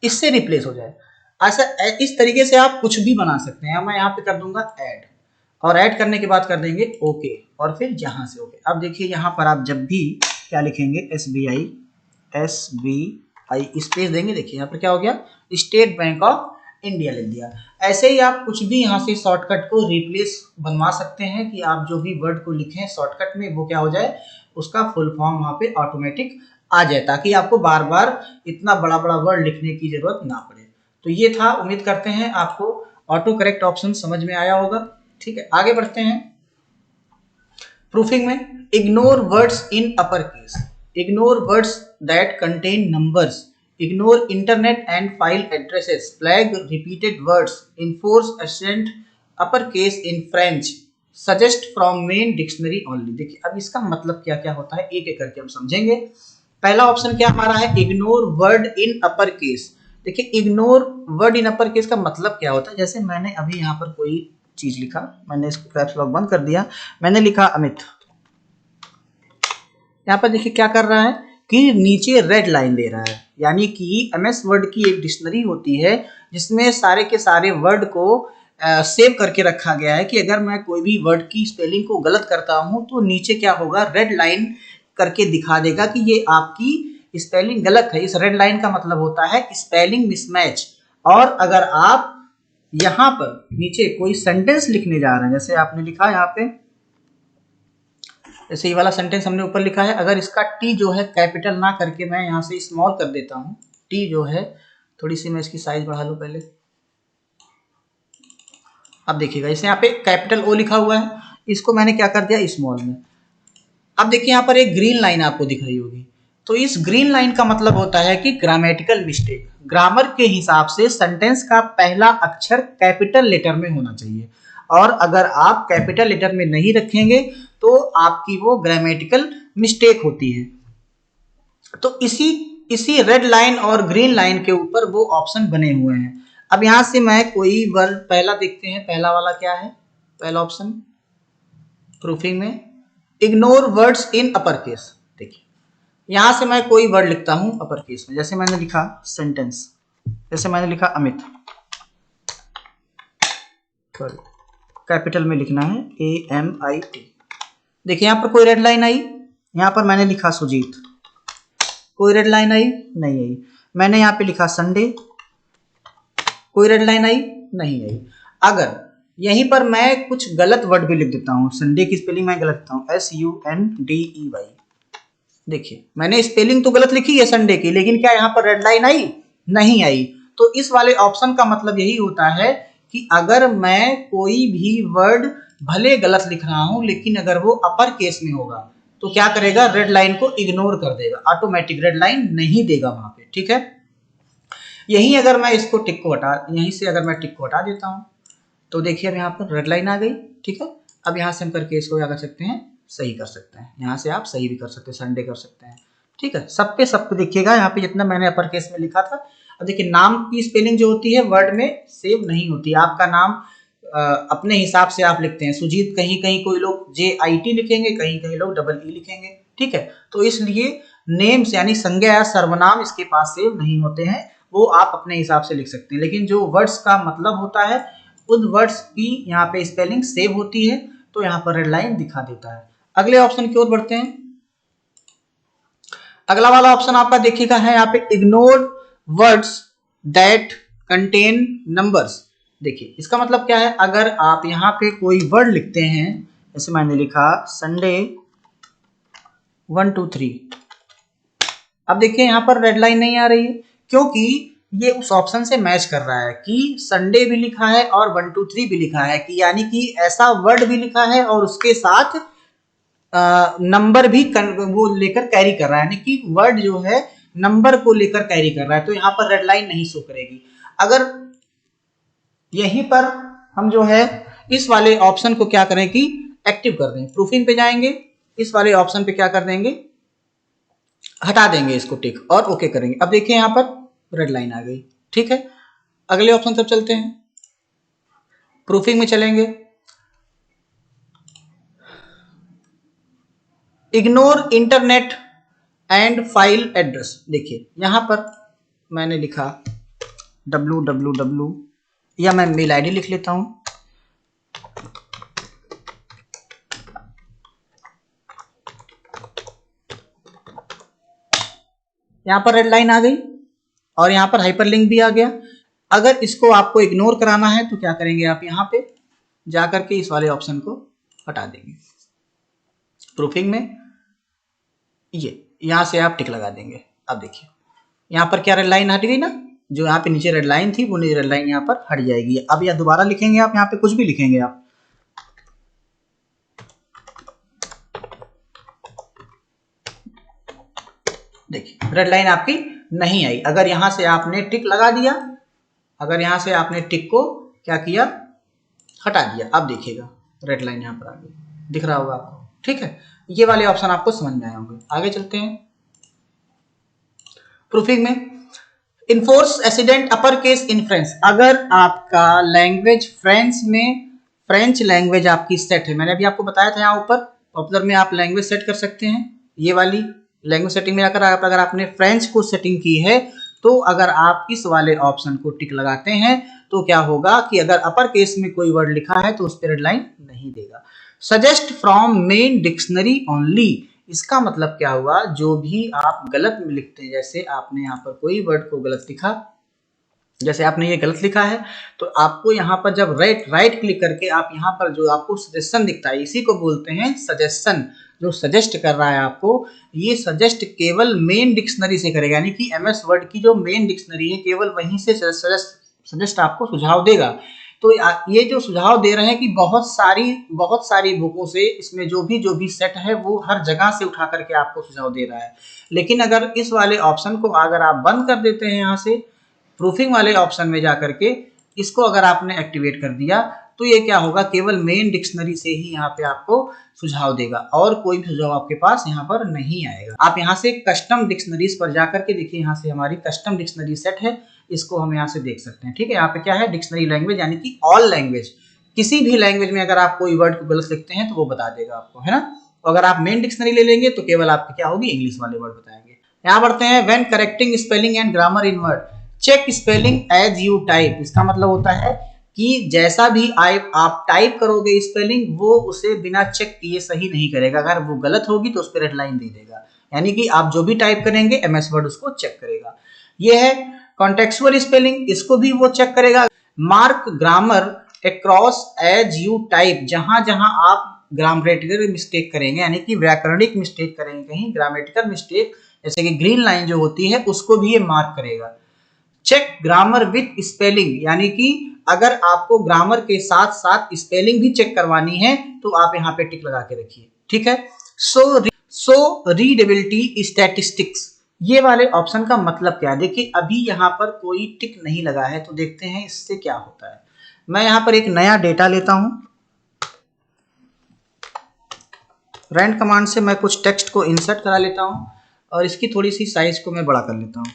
इससे रिप्लेस हो जाए। ऐसा इस तरीके से आप कुछ भी बना सकते हैं। मैं यहाँ पे कर दूंगा ऐड, और ऐड करने के बाद कर देंगे ओके, और फिर यहाँ से ओके। अब देखिए यहाँ पर आप जब भी क्या लिखेंगे, SBI स्पेस देंगे, देखिए यहाँ पर क्या हो गया, स्टेट बैंक ऑफ इंडिया लिख दिया। ऐसे ही आप कुछ भी यहाँ से शॉर्टकट को रिप्लेस बनवा सकते हैं कि आप जो भी वर्ड को लिखें शॉर्टकट में वो क्या हो जाए, उसका फुल फॉर्म वहाँ पे ऑटोमेटिक आ जाए, ताकि आपको बार बार इतना बड़ा बड़ा वर्ड लिखने की जरूरत ना पड़े। तो ये था, उम्मीद करते हैं आपको ऑटो करेक्ट ऑप्शन समझ में आया होगा। ठीक है, आगे बढ़ते हैं। प्रूफिंग में ignore words in upper case, ignore words that contain numbers, ignore internet and file addresses, flag repeated words, enforce accent upper case in French, suggest from main dictionary only. देखिए अब इसका मतलब क्या क्या होता है एक एक करके हम समझेंगे। पहला ऑप्शन क्या हमारा है, ignore word in upper case. देखिए ignore word in upper case का मतलब क्या होता है, जैसे मैंने अभी यहाँ पर कोई चीज लिखा, मैंने इसको कैप्स लॉक बंद कर दिया, मैंने लिखा अमित। यहाँ पर देखिए क्या कर रहा है कि नीचे रेड लाइन दे रहा है, यानी कि एमएस वर्ड की एक डिक्शनरी होती है जिसमें सारे के सारे वर्ड को सेव करके रखा गया है कि अगर मैं कोई भी वर्ड की स्पेलिंग को गलत करता हूं तो नीचे क्या होगा, रेड लाइन करके दिखा देगा कि ये आपकी स्पेलिंग गलत है। इस रेड लाइन का मतलब होता है स्पेलिंग मिसमैच। और अगर आप यहाँ पर नीचे कोई सेंटेंस लिखने जा रहे हैं, जैसे आपने लिखा यहाँ पे, जैसे ये वाला सेंटेंस हमने ऊपर लिखा है, अगर इसका टी जो है कैपिटल ना करके मैं यहाँ से स्मॉल कर देता हूँ, टी जो है थोड़ी सी मैं इसकी साइज बढ़ा लूँ पहले। अब देखिएगा इसे यहाँ पे कैपिटल ओ लिखा हुआ है, इसको मैंने क्या कर दिया स्मॉल में। अब देखिए यहाँ पर एक ग्रीन लाइन आपको दिख रही होगी, तो इस ग्रीन लाइन का मतलब होता है कि ग्रामेटिकल मिस्टेक, ग्रामर के हिसाब से सेंटेंस का पहला अक्षर कैपिटल लेटर में होना चाहिए, और अगर आप कैपिटल लेटर में नहीं रखेंगे तो आपकी वो ग्रामेटिकल मिस्टेक होती है। तो इसी रेड लाइन और ग्रीन लाइन के ऊपर वो ऑप्शन बने हुए हैं। अब यहां से मैं कोई वर्ड पहला देखते हैं, पहला वाला क्या है, पहला ऑप्शन प्रूफिंग में ignore words in upper case. देखिए यहां से मैं कोई वर्ड लिखता हूं अपर केस में, जैसे मैंने लिखा सेंटेंस, जैसे मैंने लिखा अमित, कैपिटल में लिखना है AMIT। देखिए यहाँ पर कोई रेड लाइन आई, यहाँ पर मैंने लिखा सुजीत, कोई रेड लाइन आई नहीं आई। मैंने यहाँ पे लिखा संडे, कोई रेड लाइन आई नहीं आई। अगर यहीं पर मैं कुछ गलत वर्ड भी लिख देता हूँ, संडे की स्पेलिंग मैं गलत लिखता हूँ SUNDEY, देखिए मैंने स्पेलिंग तो गलत लिखी है संडे की, लेकिन क्या यहाँ पर रेड लाइन आई, नहीं आई। तो इस वाले ऑप्शन का मतलब यही होता है कि अगर मैं कोई भी वर्ड भले गलत लिख रहा हूं लेकिन अगर वो अपर केस में होगा तो क्या करेगा, रेड लाइन को इग्नोर कर देगा, ऑटोमेटिक रेड लाइन नहीं देगा वहां पे। ठीक है, यहीं अगर मैं इसको टिक को हटा, यहीं से अगर मैं टिक को हटा देता हूं तो देखिए अब यहाँ पर रेड लाइन आ गई। ठीक है, अब यहाँ से हम करके इसको क्या कर सकते हैं, सही कर सकते हैं। यहाँ से आप सही भी कर सकते हैं, संडे कर सकते हैं। ठीक है, सब पे देखिएगा यहाँ पे जितना मैंने अपर केस में लिखा था। अब देखिए नाम की स्पेलिंग जो होती है वर्ड में सेव नहीं होती, आपका नाम अपने हिसाब से आप लिखते हैं। सुजीत कहीं कहीं कोई लोग JIT लिखेंगे, कहीं कहीं लोग EE लिखेंगे। ठीक है, तो इसलिए नेम्स यानी संज्ञा या सर्वनाम इसके पास सेव नहीं होते हैं, वो आप अपने हिसाब से लिख सकते हैं। लेकिन जो वर्ड्स का मतलब होता है उन वर्ड्स की यहाँ पे स्पेलिंग सेव होती है, तो यहाँ पर रेड लाइन दिखा देता है। अगले ऑप्शन की ओर बढ़ते हैं। अगला वाला ऑप्शन आपका देखिएगा है यहाँ पे ignore words that contain numbers. देखिए इसका मतलब क्या है, अगर आप यहाँ पे कोई वर्ड लिखते हैं, जैसे मैंने लिखा संडे 1 2 3, अब देखिए यहाँ पर रेड लाइन नहीं आ रही है क्योंकि ये उस ऑप्शन से मैच कर रहा है कि संडे भी लिखा है और 1 2 3 भी लिखा है, कि यानी कि ऐसा वर्ड भी लिखा है और उसके साथ नंबर भी वो लेकर कैरी कर रहा है, यानी कि वर्ड जो है नंबर को लेकर कैरी कर रहा है, तो यहाँ पर रेड लाइन नहीं शो करेगी। अगर यहीं पर हम जो है इस वाले ऑप्शन को क्या करें कि एक्टिव कर दें, प्रूफिंग पे जाएंगे, इस वाले ऑप्शन पे क्या कर देंगे, हटा देंगे इसको टिक और ओके करेंगे। अब देखिए यहाँ पर रेड लाइन आ गई। ठीक है, अगले ऑप्शन तक चलते हैं, प्रूफिंग में चलेंगे। Ignore internet and file address. देखिए यहां पर मैंने लिखा www, या मैं मेल आईडी लिख लेता हूं। यहां पर रेड लाइन आ गई और यहां पर हाइपरलिंक भी आ गया। अगर इसको आपको इग्नोर कराना है तो क्या करेंगे, आप यहां पे जाकर के इस वाले ऑप्शन को हटा देंगे। प्रूफिंग में ये यहां से आप टिक लगा देंगे। अब देखिए यहां पर क्या रेड लाइन हट गई ना, जो यहाँ पे नीचे रेड लाइन थी वो रेड लाइन यहाँ पर हट जाएगी। अब या दोबारा लिखेंगे आप, यहाँ पे कुछ भी लिखेंगे आप, देखिए रेड लाइन आपकी नहीं आई। अगर यहां से आपने टिक लगा दिया, अगर यहां से आपने टिक को क्या किया, हटा दिया, अब देखिएगा रेड लाइन यहां पर आ गई, दिख रहा होगा आपको। ठीक है, ये वाले ऑप्शन आपको समझ में आए होंगे। आगे चलते हैं प्रूफिंग में। Enforce assistant upper case in French. अगर आपका लैंग्वेज फ्रेंच में, फ्रेंच लैंग्वेज आपकी सेट है, मैंने अभी आपको बताया था यहाँ ऊपर पॉपुलर में आप लैंग्वेज सेट कर सकते हैं। ये वाली लैंग्वेज सेटिंग में आकर अगर आपने फ्रेंच को सेटिंग की है तो अगर आप इस वाले ऑप्शन को टिक लगाते हैं तो क्या होगा कि अगर अपर केस में कोई वर्ड लिखा है तो उस पर रेड लाइन नहीं देगा। Suggest from main dictionary only, इसका मतलब क्या हुआ, जो भी आप गलत में लिखते हैं, जैसे आपने यहाँ पर कोई वर्ड को गलत लिखा, जैसे आपने ये गलत लिखा है तो आपको यहाँ पर जब राइट क्लिक करके आप यहाँ पर जो आपको सजेशन दिखता है, इसी को बोलते हैं सजेशन। जो सजेस्ट कर रहा है आपको, ये सजेस्ट केवल मेन डिक्शनरी से करेगा, यानी कि एमएस वर्ड की जो मेन डिक्शनरी है केवल वहीं से सजेस्ट आपको सुझाव देगा। तो ये जो सुझाव दे रहे हैं कि बहुत सारी बुकों से इसमें जो भी सेट है वो हर जगह से उठा करके आपको सुझाव दे रहा है। लेकिन अगर इस वाले ऑप्शन को अगर आप बंद कर देते हैं, यहाँ से प्रूफिंग वाले ऑप्शन में जाकर के इसको अगर आपने एक्टिवेट कर दिया तो ये क्या होगा, केवल मेन डिक्शनरी से ही यहाँ पे आपको सुझाव देगा और कोई भी सुझाव आपके पास यहाँ पर नहीं आएगा। आप यहाँ से कस्टम डिक्शनरीज पर जाकर के देखिए, यहाँ से हमारी कस्टम डिक्शनरी सेट है, इसको हम यहाँ से देख सकते हैं। ठीक है, यहाँ पे क्या है, डिक्शनरी लैंग्वेज, यानी कि ऑल लैंग्वेज, किसी भी लैंग्वेज में अगर आप कोई वर्ड को गलत लिखते हैं तो वो बता देगा आपको, है ना। अगर आप मेन डिक्शनरी ले लेंगे तो केवल आपकी क्या होगी, इंग्लिश वाले वर्ड बताएंगे। यहाँ बढ़ते हैं, when correcting spelling and grammar in Word check spelling as you type. इसका मतलब होता है कि जैसा भी आप टाइप करोगे स्पेलिंग, वो उसे बिना चेक किए सही नहीं करेगा। अगर वो गलत होगी तो उस पर रेड लाइन दे देगा, यानी कि आप जो भी टाइप करेंगे एमएस वर्ड उसको चेक करेगा। ये है कॉन्टेक्सुअल स्पेलिंग, इसको भी वो चेक करेगा। Mark grammar across as you type, जहां जहां आप ग्रामेटिकल मिस्टेक करेंगे, यानी कि व्याकरणिक मिस्टेक करेंगे, कहीं ग्रामेटिकल मिस्टेक जैसे कि ग्रीन लाइन जो होती है उसको भी ये मार्क करेगा। चेक ग्रामर विथ स्पेलिंग, यानी कि अगर आपको ग्रामर के साथ साथ स्पेलिंग भी चेक करवानी है तो आप यहाँ पे टिक लगा के रखिए। ठीक है, सो रीडेबिलिटी स्टैटिस्टिक्स, ये वाले ऑप्शन का मतलब क्या है। देखिए अभी यहाँ पर कोई टिक नहीं लगा है तो देखते हैं इससे क्या होता है। मैं यहाँ पर एक नया डेटा लेता हूं, रैंड कमांड से मैं कुछ टेक्स्ट को इंसर्ट करा लेता हूं और इसकी थोड़ी सी साइज को मैं बड़ा कर लेता हूं।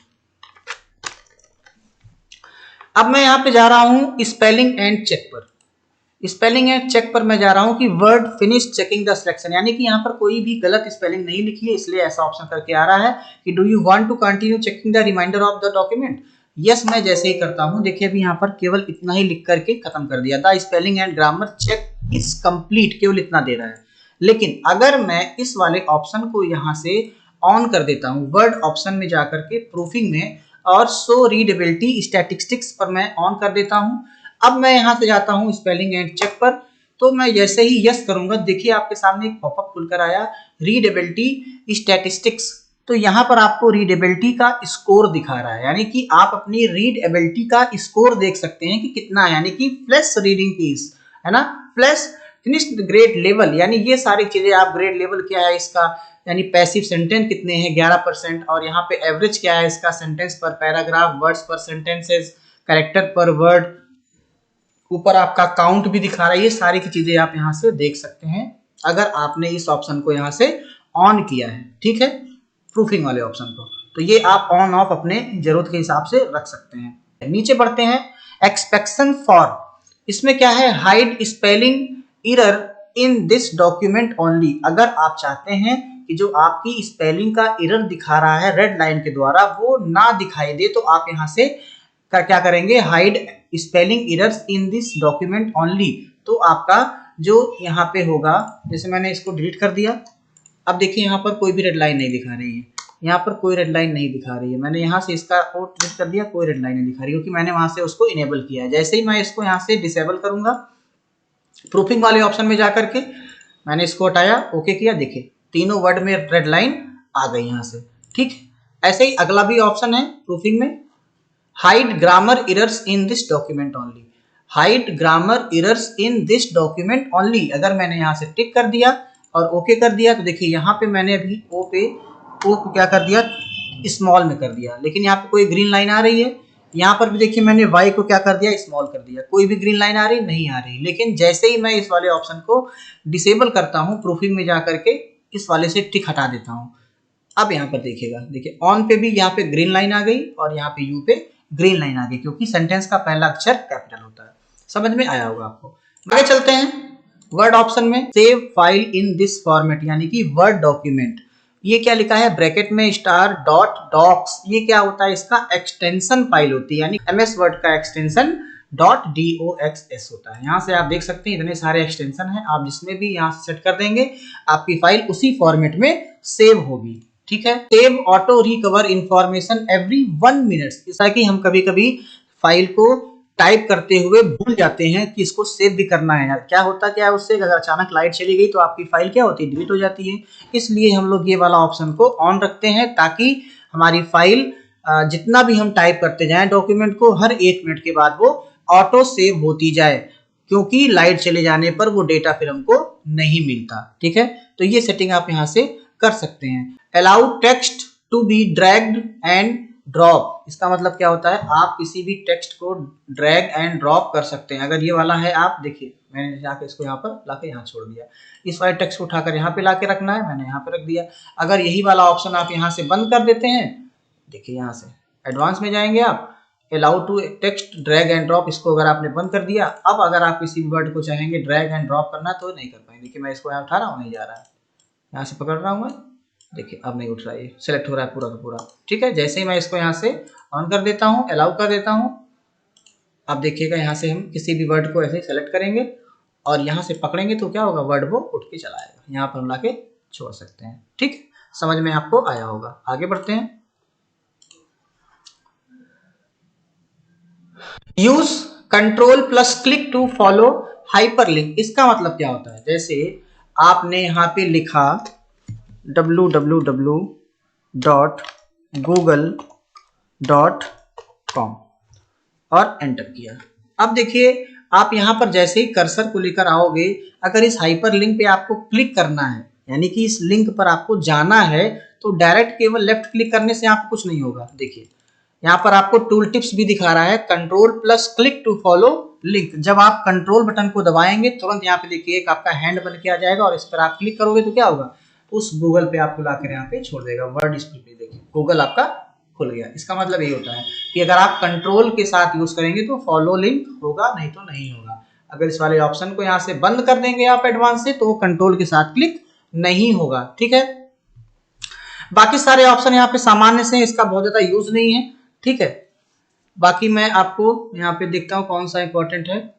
अब मैं यहाँ पे जा रहा हूँ स्पेलिंग एंड चेक पर। स्पेलिंग एंड चेक पर मैं जा रहा हूँ कि word finish checking the selection, यानी कि यहाँ पर कोई भी गलत स्पेलिंग नहीं लिखी है, इसलिए ऐसा ऑप्शन करके आ रहा है कि do you want to continue checking the reminder of the document. Yes, मैं जैसे ही करता हूँ, देखिए अभी यहाँ पर केवल इतना ही लिख करके खत्म कर दिया, the spelling and grammar check is complete, केवल इतना दे रहा है। लेकिन अगर मैं इस वाले ऑप्शन को यहाँ से ऑन कर देता हूँ, वर्ड ऑप्शन में जाकर के प्रूफिंग में और सो रीडेबिलिटी स्टैटिस्टिक्स पर मैं ऑन कर देता हूं। अब मैं यहां से जाता हूं स्पेलिंग एंड चेक पर, तो मैं जैसे ही यस करूंगा, देखिए आपके सामने एक पॉपअप खुलकर आया, रीडेबिलिटी स्टैटिस्टिक्स। तो यहां पर आपको रीडेबिलिटी का स्कोर दिखा रहा है, यानी कि आप अपनी रीडेबिलिटी का स्कोर देख सकते हैं कि कितना है, यानी कि फ्लैश रीडिंग कीज, है ना, फ्लैश फिनिश्ड ग्रेड लेवल, यानी ये सारी चीजें आप, ग्रेड लेवल क्या है इसका, यानी पैसिव सेंटेंस कितने हैं 11%, और यहाँ पे एवरेज क्या है इसका, सेंटेंस पर पैराग्राफ, वर्ड्स पर सेंटेंसेस, कैरेक्टर पर वर्ड, ऊपर आपका काउंट भी दिखा रहा है। ये सारी की चीजें आप यहाँ से देख सकते हैं अगर आपने इस ऑप्शन को यहाँ से ऑन किया है। ठीक है, प्रूफिंग वाले ऑप्शन को, तो ये आप ऑन ऑफ अपने जरूरत के हिसाब से रख सकते हैं। नीचे बढ़ते हैं, एक्सपेक्शन फॉर, इसमें क्या है, hide spelling error in this document only. अगर आप चाहते हैं कि जो आपकी स्पेलिंग का एरर दिखा रहा है रेड लाइन के द्वारा वो ना दिखाई दे, तो आप यहाँ से का क्या करेंगे, hide spelling errors in this document only. तो आपका जो यहाँ पे होगा, जैसे मैंने इसको डिलीट कर दिया, अब देखिए यहाँ पर कोई भी रेड लाइन नहीं दिखा रही है, यहाँ पर कोई रेड लाइन नहीं दिखा रही है। मैंने यहाँ से इसका कोड डिलीट कर दिया, कोई रेड लाइन नहीं दिखा रही क्योंकि मैंने वहां से उसको इनेबल किया है। जैसे ही मैं इसको यहाँ से डिसेबल करूंगा, प्रूफिंग वाले ऑप्शन में जाकर के मैंने इसको हटाया, ओके किया, देखिए तीनों वर्ड में रेड लाइन आ गई यहाँ से। ठीक, ऐसे ही अगला भी ऑप्शन है प्रूफिंग में, hide grammar errors in this document only. Hide grammar errors in this document only, अगर मैंने यहाँ से टिक कर दिया और ओके कर दिया तो देखिए यहाँ पे मैंने अभी ओ को क्या कर दिया, स्मॉल में कर दिया, लेकिन यहाँ पे कोई ग्रीन लाइन आ रही है। यहाँ पर भी देखिए मैंने वाई को क्या कर दिया, स्मॉल कर दिया, कोई भी ग्रीन लाइन आ रही नहीं आ रही। लेकिन जैसे ही मैं इस वाले ऑप्शन को डिसेबल करता हूँ, प्रूफिंग में जाकर के इस वाले से टिक हटा देता हूँ, अब यहाँ पर देखिएगा, देखिए ऑन पे भी यहाँ पे ग्रीन लाइन आ गई और यहाँ पे यू पे ग्रीन लाइन आ गई, क्योंकि सेंटेंस का पहला अक्षर कैपिटल होता है। समझ में आया होगा आपको। आगे चलते हैं वर्ड ऑप्शन में, save file in this format, यानी कि वर्ड डॉक्यूमेंट। ये क्या लिखा है, ब्रैकेट में स्टार डॉट डॉक्स, ये क्या होता है, इसका एक्सटेंशन फाइल होती है, यानी एमएस वर्ड का एक्सटेंशन .doxs होता है। यहाँ से आप देख सकते हैं इतने सारे एक्सटेंशन हैं, आप जिसमें भी यहाँ से सेट कर देंगे आपकी फाइल उसी फॉर्मेट में सेव होगी। ठीक है, save auto recover information every 1 minute, ताकि हम कभी कभी फाइल को टाइप करते हुए भूल जाते हैं कि इसको सेव भी करना है। क्या होता क्या है उससे, अगर अचानक लाइट चली गई तो आपकी फाइल क्या होती है, डिलीट हो जाती है। इसलिए हम लोग ये वाला ऑप्शन को ऑन रखते हैं, ताकि हमारी फाइल जितना भी हम टाइप करते जाएं डॉक्यूमेंट को, हर 1 मिनट के बाद वो ऑटो सेव होती जाए, क्योंकि लाइट चले जाने पर वो डेटा फिर हमको नहीं मिलता। ठीक है, तो ये सेटिंग आप यहाँ से कर सकते हैं। Allow text to be dragged and drop, इसका मतलब क्या होता है, आप किसी भी टेक्स्ट को ड्रैग एंड ड्रॉप कर सकते हैं। अगर ये वाला है, आप देखिए मैंने जाके इसको यहाँ पर लाके यहाँ छोड़ दिया, इस वाले टेक्स्ट को उठाकर यहाँ पे लाके रखना है, मैंने यहाँ पे रख दिया। अगर यही वाला ऑप्शन आप यहाँ से बंद कर देते हैं, देखिए यहाँ से एडवांस में जाएंगे आप, allow to text drag and drop, इसको अगर आपने बंद कर दिया, अब अगर आप किसी वर्ड को चाहेंगे ड्रैग एंड ड्रॉप करना तो नहीं कर पाएंगे। देखिए मैं इसको यहाँ उठा रहा हूँ, नहीं जा रहा है, यहाँ से पकड़ रहा हूँ मैं, देखिए अब नहीं उठ रहा है, सेलेक्ट हो रहा है पूरा का पूरा। ठीक है, जैसे ही मैं इसको यहाँ से ऑन कर देता हूँ, अलाउ कर देता हूँ, अब देखिएगा यहाँ से हम किसी भी वर्ड को ऐसे सेलेक्ट करेंगे और यहाँ से पकड़ेंगे तो क्या होगा, वर्ड वो उठ के चला आएगा, यहाँ पर हम लाके छोड़ सकते हैं। ठीक, समझ में आपको आया होगा। आगे बढ़ते हैं, use control plus click to follow hyperlink, इसका मतलब क्या होता है, जैसे आपने यहाँ पे लिखा www.google.com और एंटर किया। अब देखिए आप यहाँ पर जैसे ही कर्सर को लेकर आओगे, अगर इस हाइपर लिंक पे आपको क्लिक करना है, यानी कि इस लिंक पर आपको जाना है, तो डायरेक्ट केवल लेफ्ट क्लिक करने से आपको कुछ नहीं होगा। देखिए यहाँ पर आपको टूल टिप्स भी दिखा रहा है, control plus click to follow link. जब आप कंट्रोल बटन को दबाएंगे तुरंत यहाँ पे देखिए एक आपका हैंड बन के आ जाएगा, और इस पर आप क्लिक करोगे तो क्या होगा, उस गूगल पे आपको लाकर यहाँ पे छोड़ देगा, वर्ड डिस्प्ले पे देखिए गूगल आपका खुल गया। इसका मतलब ये होता है कि अगर आप कंट्रोल के साथ यूज करेंगे तो फॉलो लिंक होगा, नहीं तो नहीं होगा। अगर इस वाले ऑप्शन को यहाँ से बंद कर देंगे आप एडवांस से, तो वो कंट्रोल के साथ क्लिक नहीं होगा। ठीक है, बाकी सारे ऑप्शन यहाँ पे सामान्य से, इसका बहुत ज्यादा यूज नहीं है। ठीक है, बाकी मैं आपको यहाँ पे देखता हूँ कौन सा इंपॉर्टेंट है।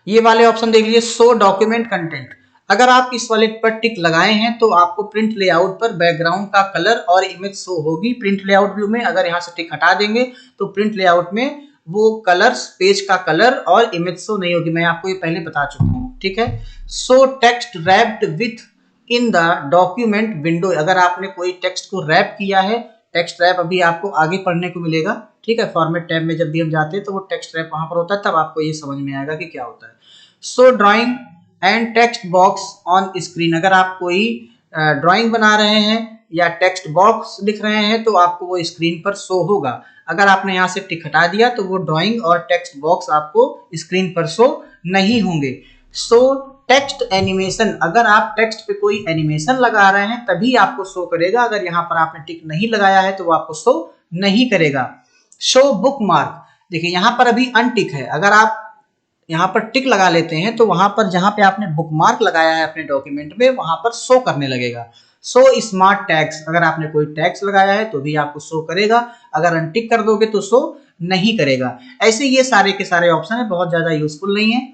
ये वाले ऑप्शन देख लीजिए, शो डॉक्यूमेंट कंटेंट। अगर आप इस वाले पर टिक लगाए हैं तो आपको प्रिंट लेआउट पर बैकग्राउंड का कलर और इमेज शो होगी प्रिंट लेआउट व्यू में। अगर यहाँ से टिक हटा देंगे तो प्रिंट लेआउट में वो कलर्स, पेज का कलर और इमेज शो नहीं होगी, मैं आपको ये पहले बता चुका हूँ। ठीक है, show text wrapped with in the document window, अगर आपने कोई टेक्स्ट को रैप किया है, टेक्स्ट रैप अभी आपको आगे पढ़ने को मिलेगा। ठीक है, फॉर्मेट टैब में जब भी हम जाते हैं तो वो टेक्स्ट रैप वहां पर होता है, तब आपको ये समझ में आएगा कि क्या होता है। सो drawing and text box on screen, अगर आप कोई ड्राइंग बना रहे हैं या टेक्स्ट बॉक्स लिख रहे हैं तो आपको वो स्क्रीन पर शो होगा। अगर आपने यहाँ से टिक हटा दिया तो वो ड्राइंग और टेक्स्ट बॉक्स आपको स्क्रीन पर शो नहीं होंगे। सो टेक्स्ट एनिमेशन, अगर आप टेक्स्ट पे कोई एनिमेशन लगा रहे हैं तभी आपको शो करेगा, अगर यहाँ पर आपने टिक नहीं लगाया है तो वो आपको शो नहीं करेगा। शो बुक मार्क, देखिए यहाँ पर अभी अनटिक है, अगर आप यहाँ पर टिक लगा लेते हैं तो वहां पर जहां पे आपने बुक मार्क लगाया है अपने डॉक्यूमेंट में वहां पर शो करने लगेगा। शो स्मार्ट टैग्स, अगर आपने कोई टैग्स लगाया है तो भी आपको शो करेगा, अगर अनटिक कर दोगे तो शो नहीं करेगा। ऐसे ये सारे के सारे ऑप्शन है, बहुत ज्यादा यूजफुल नहीं है।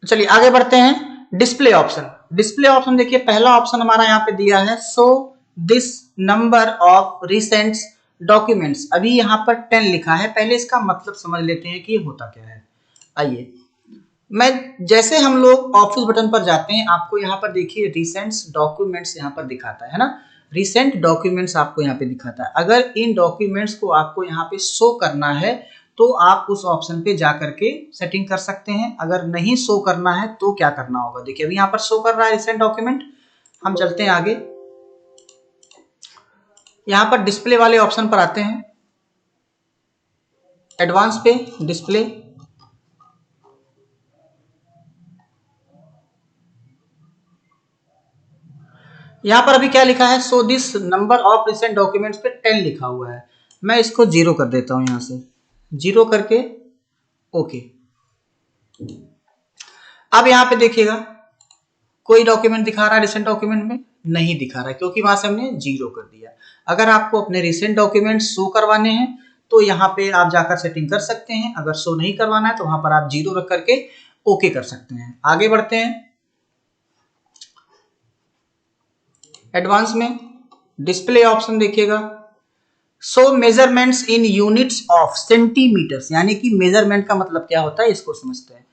चलिए आगे बढ़ते हैं। डिस्प्ले ऑप्शन, डिस्प्ले ऑप्शन देखिए पहला ऑप्शन हमारा यहाँ पे दिया है show this number of recent documents. अभी यहाँ पर 10 लिखा है, पहले इसका मतलब समझ लेते हैं कि ये होता क्या है। आइए, मैं जैसे हम लोग ऑफिस बटन पर जाते हैं, आपको यहाँ पर देखिए रिसेंट डॉक्यूमेंट्स यहाँ पर दिखाता है ना, रिसेंट डॉक्यूमेंट्स आपको यहाँ पे दिखाता है। अगर इन डॉक्यूमेंट्स को आपको यहाँ पे शो करना है तो आप उस ऑप्शन पे जा करके सेटिंग कर सकते हैं। अगर नहीं शो करना है तो क्या करना होगा, देखिए अभी यहाँ पर शो कर रहा है रिसेंट डॉक्यूमेंट। हम चलते हैं आगे, यहाँ पर डिस्प्ले वाले ऑप्शन पर आते हैं, एडवांस पे डिस्प्ले। यहाँ पर अभी क्या लिखा है, so this number of recent documents पे 10 लिखा हुआ है। मैं इसको 0 कर देता हूं, यहां से 0 करके ओके। अब यहाँ पे देखिएगा कोई डॉक्यूमेंट दिखा रहा है रिसेंट डॉक्यूमेंट में, नहीं दिखा रहा है क्योंकि वहां से हमने 0 कर दिया। अगर आपको अपने रिसेंट डॉक्यूमेंट शो करवाने हैं तो यहाँ पे आप जाकर सेटिंग कर सकते हैं। अगर शो नहीं करवाना है तो वहां पर आप 0 रख करके ओके कर सकते हैं। आगे बढ़ते हैं, एडवांस में डिस्प्ले ऑप्शन देखिएगा, so measurements in units of centimetres, यानी कि मेजरमेंट का मतलब क्या होता है इसको समझते हैं।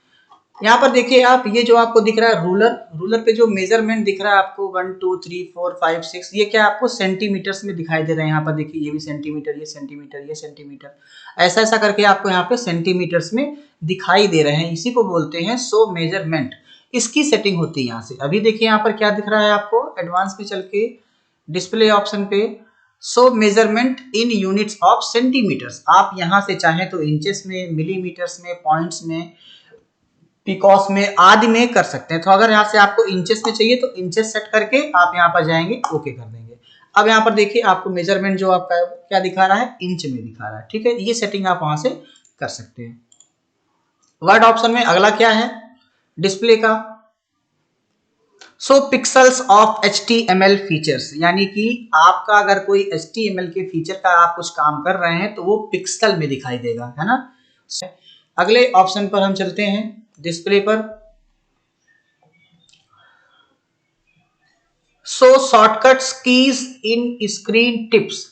यहाँ पर देखिए आप, ये जो आपको दिख रहा है रूलर, रूलर पे जो मेजरमेंट दिख रहा है आपको 1 2 3 4 5 6, ये क्या आपको सेंटीमीटर्स में दिखाई दे रहे हैं। यहाँ पर देखिए ये भी सेंटीमीटर, ये सेंटीमीटर, ये सेंटीमीटर, ऐसा ऐसा करके आपको यहाँ पे सेंटीमीटर्स में दिखाई दे रहे हैं। इसी को बोलते हैं सो मेजरमेंट। इसकी सेटिंग होती है यहाँ से। अभी देखिए यहाँ पर क्या दिख रहा है आपको, एडवांस में चल के डिस्प्ले ऑप्शन पे show measurement in units of centimetres. आप यहाँ से चाहें तो इंचेस में, मिलीमीटर्स में, पॉइंट्स में, पिकॉस में, आदि में कर सकते हैं। तो अगर यहाँ से आपको इंचेस में चाहिए तो इंचेस सेट करके आप यहाँ पर जाएंगे, ओके कर देंगे। अब यहाँ पर देखिए आपको मेजरमेंट जो आपका है क्या दिखा रहा है, इंच में दिखा रहा है। ठीक है, ये सेटिंग आप वहां से कर सकते हैं। वर्ड ऑप्शन में अगला क्या है डिस्प्ले का, सो पिक्सल्स ऑफ HTML फीचर्स, यानी कि आपका अगर कोई HTML के फीचर का आप कुछ काम कर रहे हैं तो वो पिक्सल में दिखाई देगा, है ना। अगले ऑप्शन पर हम चलते हैं, डिस्प्ले पर, so shortcuts keys in screen tips.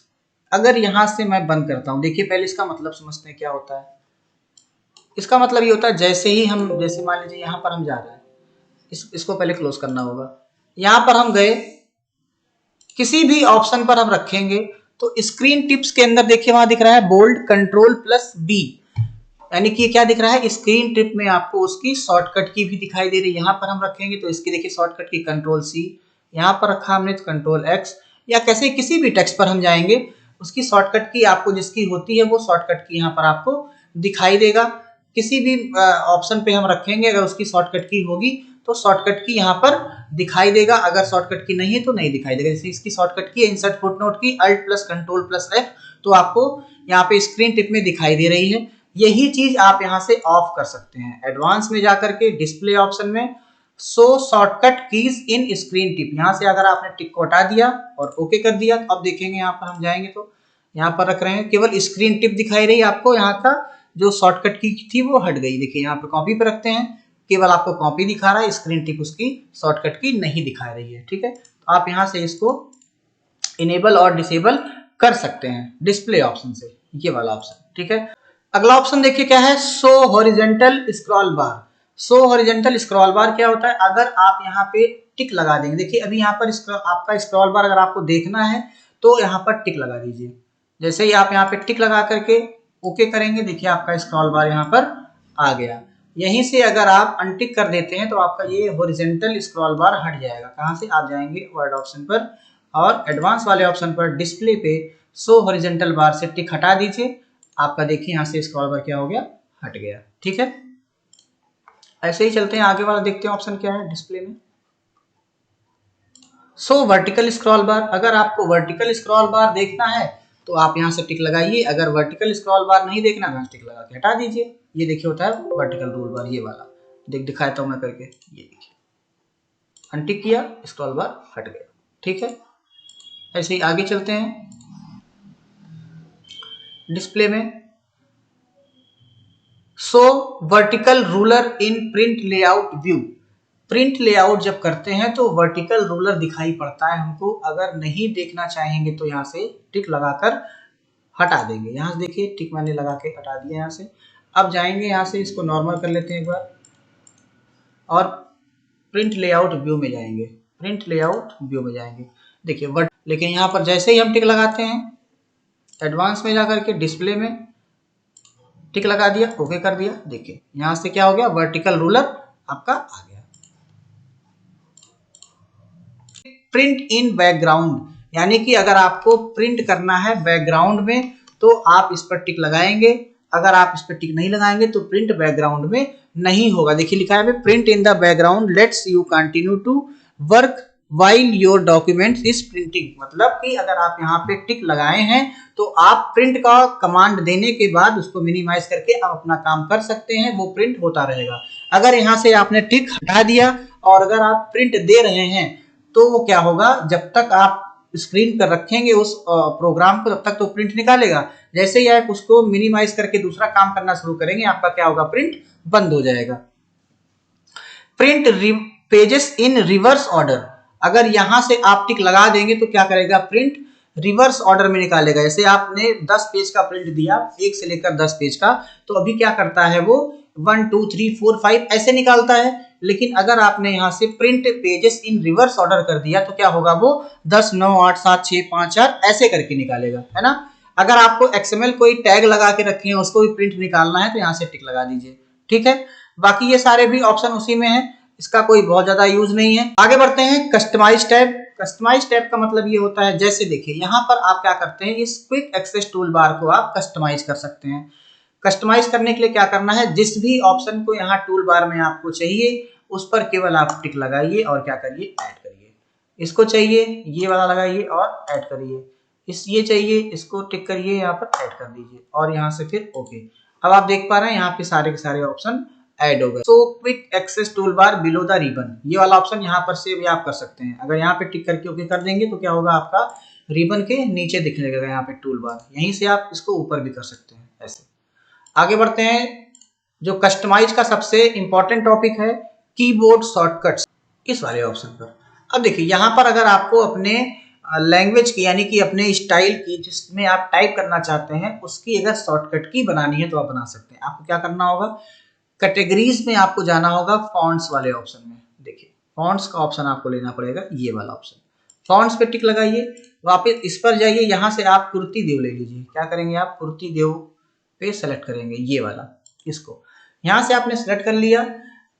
अगर यहां से मैं बंद करता हूं, देखिए पहले इसका मतलब समझते हैं क्या होता है। इसका मतलब ये होता है जैसे ही हम, जैसे मान लीजिए यहां पर हम जा रहे हैं, इसको पहले क्लोज करना होगा। यहां पर हम गए, किसी भी ऑप्शन पर हम रखेंगे तो स्क्रीन टिप्स के अंदर देखिए वहां दिख रहा है बोल्ड कंट्रोल प्लस बी, यानी कि क्या दिख रहा है, स्क्रीन टिप में आपको उसकी शॉर्टकट की भी दिखाई दे रही है। यहाँ पर हम रखेंगे तो इसकी देखिए शॉर्टकट की कंट्रोल सी, यहाँ पर रखा हमने तो कंट्रोल एक्स, या कैसे किसी भी टेक्स्ट पर हम जाएंगे उसकी शॉर्टकट की आपको जिसकी होती है वो शॉर्टकट की यहाँ पर आपको दिखाई देगा। किसी भी ऑप्शन पे हम रखेंगे अगर उसकी शॉर्टकट की होगी तो शॉर्टकट की यहाँ पर दिखाई देगा, अगर शॉर्टकट की नहीं है तो नहीं दिखाई देगा। जैसे इसकी शॉर्टकट की इंसर्ट फुटनोट की alt plus control plus F, तो आपको यहाँ पे स्क्रीन टिप में दिखाई दे रही है। यही चीज आप यहाँ से ऑफ कर सकते हैं। एडवांस में जाकर के डिस्प्ले ऑप्शन में show shortcut keys in screen tip, यहाँ से अगर आपने टिक को हटा दिया और ओके कर दिया तो अब देखेंगे यहाँ पर हम जाएंगे तो यहाँ पर रख रहे हैं केवल स्क्रीन टिप दिखाई रही आपको, यहाँ का जो शॉर्टकट की थी वो हट गई। देखिए यहाँ पे कॉपी पे रखते हैं, केवल आपको कॉपी दिखा रहा है, स्क्रीन टिप उसकी शॉर्टकट की नहीं दिखा रही है। ठीक है, तो आप यहाँ से इसको इनेबल और डिसेबल कर सकते हैं डिस्प्ले ऑप्शन से, ये वाला ऑप्शन। ठीक है, अगला ऑप्शन देखिए क्या है, शो हॉरिजेंटल स्क्रॉल बार। शो हॉरिजेंटल स्क्रॉल बार क्या होता है, अगर आप यहाँ पे टिक लगा देंगे, देखिए अभी यहाँ पर आपका स्क्रॉल बार अगर आपको देखना है तो यहाँ पर टिक लगा दीजिए। जैसे ही आप यहाँ पे टिक लगा करके ओके करेंगे, देखिए आपका स्क्रॉल बार यहाँ पर आ गया। यहीं से अगर आप अनटिक कर देते हैं तो आपका ये हॉरिजेंटल स्क्रॉल बार हट जाएगा। कहाँ से, आप जाएंगे वर्ड ऑप्शन पर और एडवांस वाले ऑप्शन पर डिस्प्ले पे शो हॉरिजेंटल बार से टिक हटा दीजिए, आपका देखिए यहाँ से स्क्रॉल बार क्या हो गया, हट गया। ठीक है, ऐसे ही चलते हैं आगे वाला, देखते हैं ऑप्शन क्या है डिस्प्ले में, सो वर्टिकल स्क्रॉल बार। अगर आपको वर्टिकल स्क्रॉल बार देखना है तो आप यहाँ से टिक लगाइए, अगर वर्टिकल स्क्रॉल बार नहीं देखना तो टिक लगा के हटा दीजिए। ये देखिए होता है वर्टिकल रूल बार, ये वाला दिखाता हूँ मैं करके, ये देखिए अनटिक किया स्क्रॉल बार हट गया। ठीक है, ऐसे ही आगे चलते हैं डिस्प्ले में, सो vertical ruler in print layout view. Print layout जब करते हैं तो वर्टिकल रूलर दिखाई पड़ता है हमको। अगर नहीं देखना चाहेंगे तो यहाँ से टिक लगाकर हटा देंगे। यहाँ से देखिए टिक मैंने लगा के हटा दिया यहाँ से। अब जाएंगे यहाँ से, इसको नॉर्मल कर लेते हैं एक बार और प्रिंट लेआउट व्यू में जाएंगे। प्रिंट लेआउट व्यू में जाएंगे, देखिए वर्ड, लेकिन यहाँ पर जैसे ही हम टिक लगाते हैं एडवांस में जाकर के डिस्प्ले में टिक लगा दिया, ओके कर दिया, देखिए यहाँ से क्या हो गया, वर्टिकल रूलर आपका आ गया। प्रिंट इन बैकग्राउंड, यानी कि अगर आपको प्रिंट करना है बैकग्राउंड में तो आप इस पर टिक लगाएंगे। अगर आप इस पर टिक नहीं लगाएंगे तो प्रिंट बैकग्राउंड में नहीं होगा। देखिए लिखा है print in the background lets you continue to work while your document is printing. मतलब कि अगर आप यहाँ पे टिक लगाए हैं तो आप प्रिंट का कमांड देने के बाद उसको मिनिमाइज करके आप अपना काम कर सकते हैं, वो प्रिंट होता रहेगा। अगर यहाँ से आपने टिक हटा दिया और अगर आप प्रिंट दे रहे हैं तो वो क्या होगा, जब तक आप स्क्रीन पर रखेंगे उस प्रोग्राम को तब तक तो प्रिंट निकालेगा। जैसे ही आप उसको मिनिमाइज करके दूसरा काम करना शुरू करेंगे आपका क्या होगा, प्रिंट बंद हो जाएगा। Print pages in reverse order, अगर यहां से आप टिक लगा देंगे तो क्या करेगा, प्रिंट रिवर्स ऑर्डर में निकालेगा। जैसे आपने 10 पेज का प्रिंट दिया, 1 से लेकर 10 पेज का, तो अभी क्या करता है वो 1 2 3 4 5 ऐसे निकालता है। लेकिन अगर आपने यहाँ से print pages in reverse order कर दिया तो क्या होगा, वो 10 9 8 7 6 5 4 ऐसे करके निकालेगा, है ना। अगर आपको एक्सएमएल कोई टैग लगा के रखे हैं उसको भी प्रिंट निकालना है तो यहाँ से टिक लगा दीजिए, ठीक है। बाकी ये सारे भी ऑप्शन उसी में है, इसका कोई बहुत ज्यादा यूज नहीं है। आगे बढ़ते हैं, कस्टमाइज टैब। कस्टमाइज टैब का मतलब ये होता है, जैसे देखिए यहाँ पर आप क्या करते हैं, इस क्विक एक्सेस टूल बार को आप कस्टमाइज कर सकते हैं। कस्टमाइज करने के लिए क्या करना है, जिस भी ऑप्शन को यहाँ टूल बार में आपको चाहिए उस पर केवल आप टिक लगाइए और क्या करिए, ऐड करिए। इसको चाहिए ये वाला लगाइए और ऐड करिए, ये चाहिए इसको टिक करिए, यहाँ पर ऐड कर दीजिए और यहाँ से फिर ओके। अब आप देख पा रहे हैं यहाँ पे सारे के सारे ऑप्शन ऐड हो गए। Show quick access toolbar below the ribbon, ये वाला ऑप्शन यहाँ पर से भी आप कर सकते हैं। अगर यहाँ पे टिक करके ओके कर देंगे तो क्या होगा, आपका रिबन के नीचे दिखने लगेगा यहाँ पे टूल बार, यहीं से आप इसको ऊपर भी कर सकते हैं ऐसे। आगे बढ़ते हैं, जो कस्टमाइज का सबसे इंपॉर्टेंट टॉपिक है, कीबोर्ड शॉर्टकट्स, इस वाले ऑप्शन पर। अब देखिए यहाँ पर अगर आपको अपने लैंग्वेज की यानी कि अपने स्टाइल की जिसमें आप टाइप करना चाहते हैं उसकी अगर शॉर्टकट की बनानी है तो आप बना सकते हैं। आपको क्या करना होगा, कैटेगरीज में आपको जाना होगा, फॉन्ट्स वाले ऑप्शन में। देखिए फॉन्ट्स का ऑप्शन आपको लेना पड़ेगा, ये वाला ऑप्शन, फॉन्ट्स पे टिक लगाइए, वापस इस पर जाइए, यहाँ से आप कुर्ती देव ले लीजिए। क्या करेंगे आप, कुर्ती देव पे सेलेक्ट करेंगे ये वाला, इसको यहाँ से आपने सेलेक्ट कर लिया।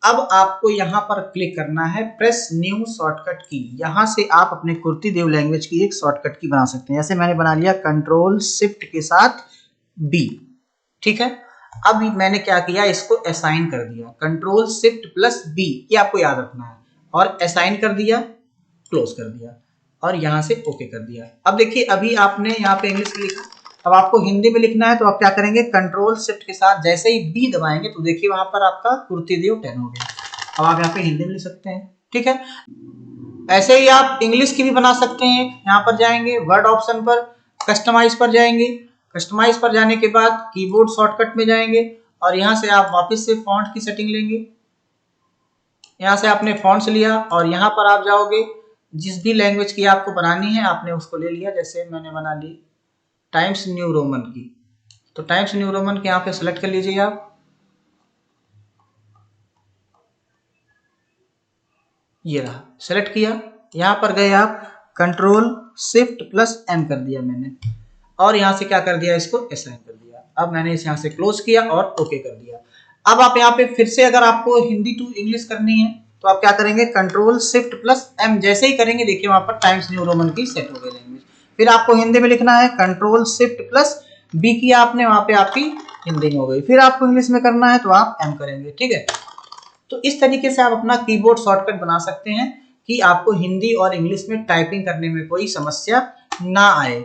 अब आपको यहाँ पर क्लिक करना है प्रेस न्यू शॉर्टकट की, यहाँ से आप अपने कुर्ती देव लैंग्वेज की एक शॉर्टकट की बना सकते हैं। जैसे मैंने बना लिया कंट्रोल शिफ्ट के साथ बी, ठीक है। अब मैंने क्या किया, इसको असाइन कर दिया, कंट्रोल शिफ्ट प्लस बी, ये आपको याद रखना है, और असाइन कर दिया, क्लोज कर दिया और यहाँ से ओके कर दिया। अब देखिए अभी आपने यहाँ पे इंग्लिश में लिखा, अब आपको हिंदी में लिखना है तो आप क्या करेंगे, कंट्रोल शिफ्ट के साथ जैसे ही बी दबाएंगे तो देखिए वहां पर आपका कुर्ती देव 10 हो गया। अब आप यहाँ पे हिंदी में लिख सकते हैं, ठीक है। ऐसे ही आप इंग्लिश की भी बना सकते हैं। यहाँ पर जाएंगे वर्ड ऑप्शन पर, कस्टमाइज पर जाएंगे, कस्टमाइज पर जाने के बाद कीबोर्ड शॉर्टकट में जाएंगे और यहाँ से आप वापस से फॉन्ट की सेटिंग लेंगे। यहाँ से आपने फॉन्ट्स लिया और यहाँ पर आप जाओगे, जिस भी लैंग्वेज की आपको बनानी है आपने उसको ले लिया। जैसे मैंने बना ली टाइम्स न्यू रोमन की, तो टाइम्स न्यू रोमन के यहाँ पे सेलेक्ट कर लीजिए आप, ये रहा, सेलेक्ट किया, यहाँ पर गए आप कंट्रोल शिफ्ट प्लस एम कर दिया मैंने और यहाँ से क्या कर दिया, इसको असाइन कर दिया। अब मैंने इसे यहाँ से क्लोज किया और ओके कर दिया। अब आप यहाँ पे फिर से अगर आपको हिंदी टू इंग्लिश करनी है तो आप क्या करेंगे, कंट्रोल शिफ्ट प्लस एम जैसे ही करेंगे देखिए वहां पर टाइम्स न्यू रोमन की सेट हो गई लैंग्वेज। फिर आपको हिंदी में लिखना है, कंट्रोल शिफ्ट प्लस बी किया आपने, वहां पे आपकी हिंदी में हो गई। फिर आपको इंग्लिश में करना है तो आप एम करेंगे, ठीक है। तो इस तरीके से आप अपना कीबोर्ड शॉर्टकट बना सकते हैं कि आपको हिंदी और इंग्लिश में टाइपिंग करने में कोई समस्या ना आए।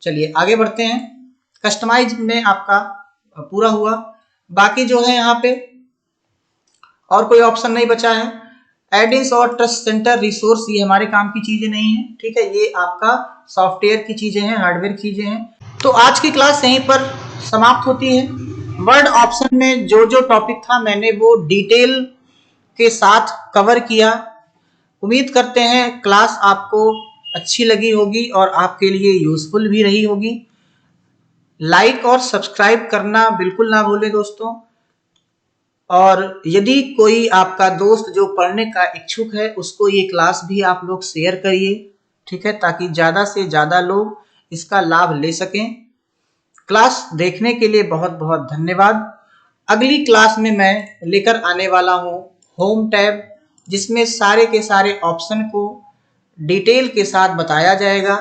चलिए आगे बढ़ते हैं, कस्टमाइज में आपका पूरा हुआ। बाकी जो है यहाँ पे और कोई ऑप्शन नहीं बचा है। एडिंग्स और ट्रस्ट सेंटर रिसोर्स, ये हमारे काम की चीजें नहीं है, ठीक है, ये आपका सॉफ्टवेयर की चीजें हैं, हार्डवेयर की चीजें हैं। तो आज की क्लास यहीं पर समाप्त होती है। वर्ड ऑप्शन में जो जो टॉपिक था मैंने वो डिटेल के साथ कवर किया। उम्मीद करते हैं क्लास आपको अच्छी लगी होगी और आपके लिए यूजफुल भी रही होगी। लाइक और सब्सक्राइब करना बिल्कुल ना भूलें दोस्तों। और यदि कोई आपका दोस्त जो पढ़ने का इच्छुक है उसको ये क्लास भी आप लोग शेयर करिए, ठीक है, ताकि ज़्यादा से ज़्यादा लोग इसका लाभ ले सकें। क्लास देखने के लिए बहुत बहुत धन्यवाद। अगली क्लास में मैं लेकर आने वाला हूँ होम टैब, जिसमें सारे के सारे ऑप्शन को डिटेल के साथ बताया जाएगा।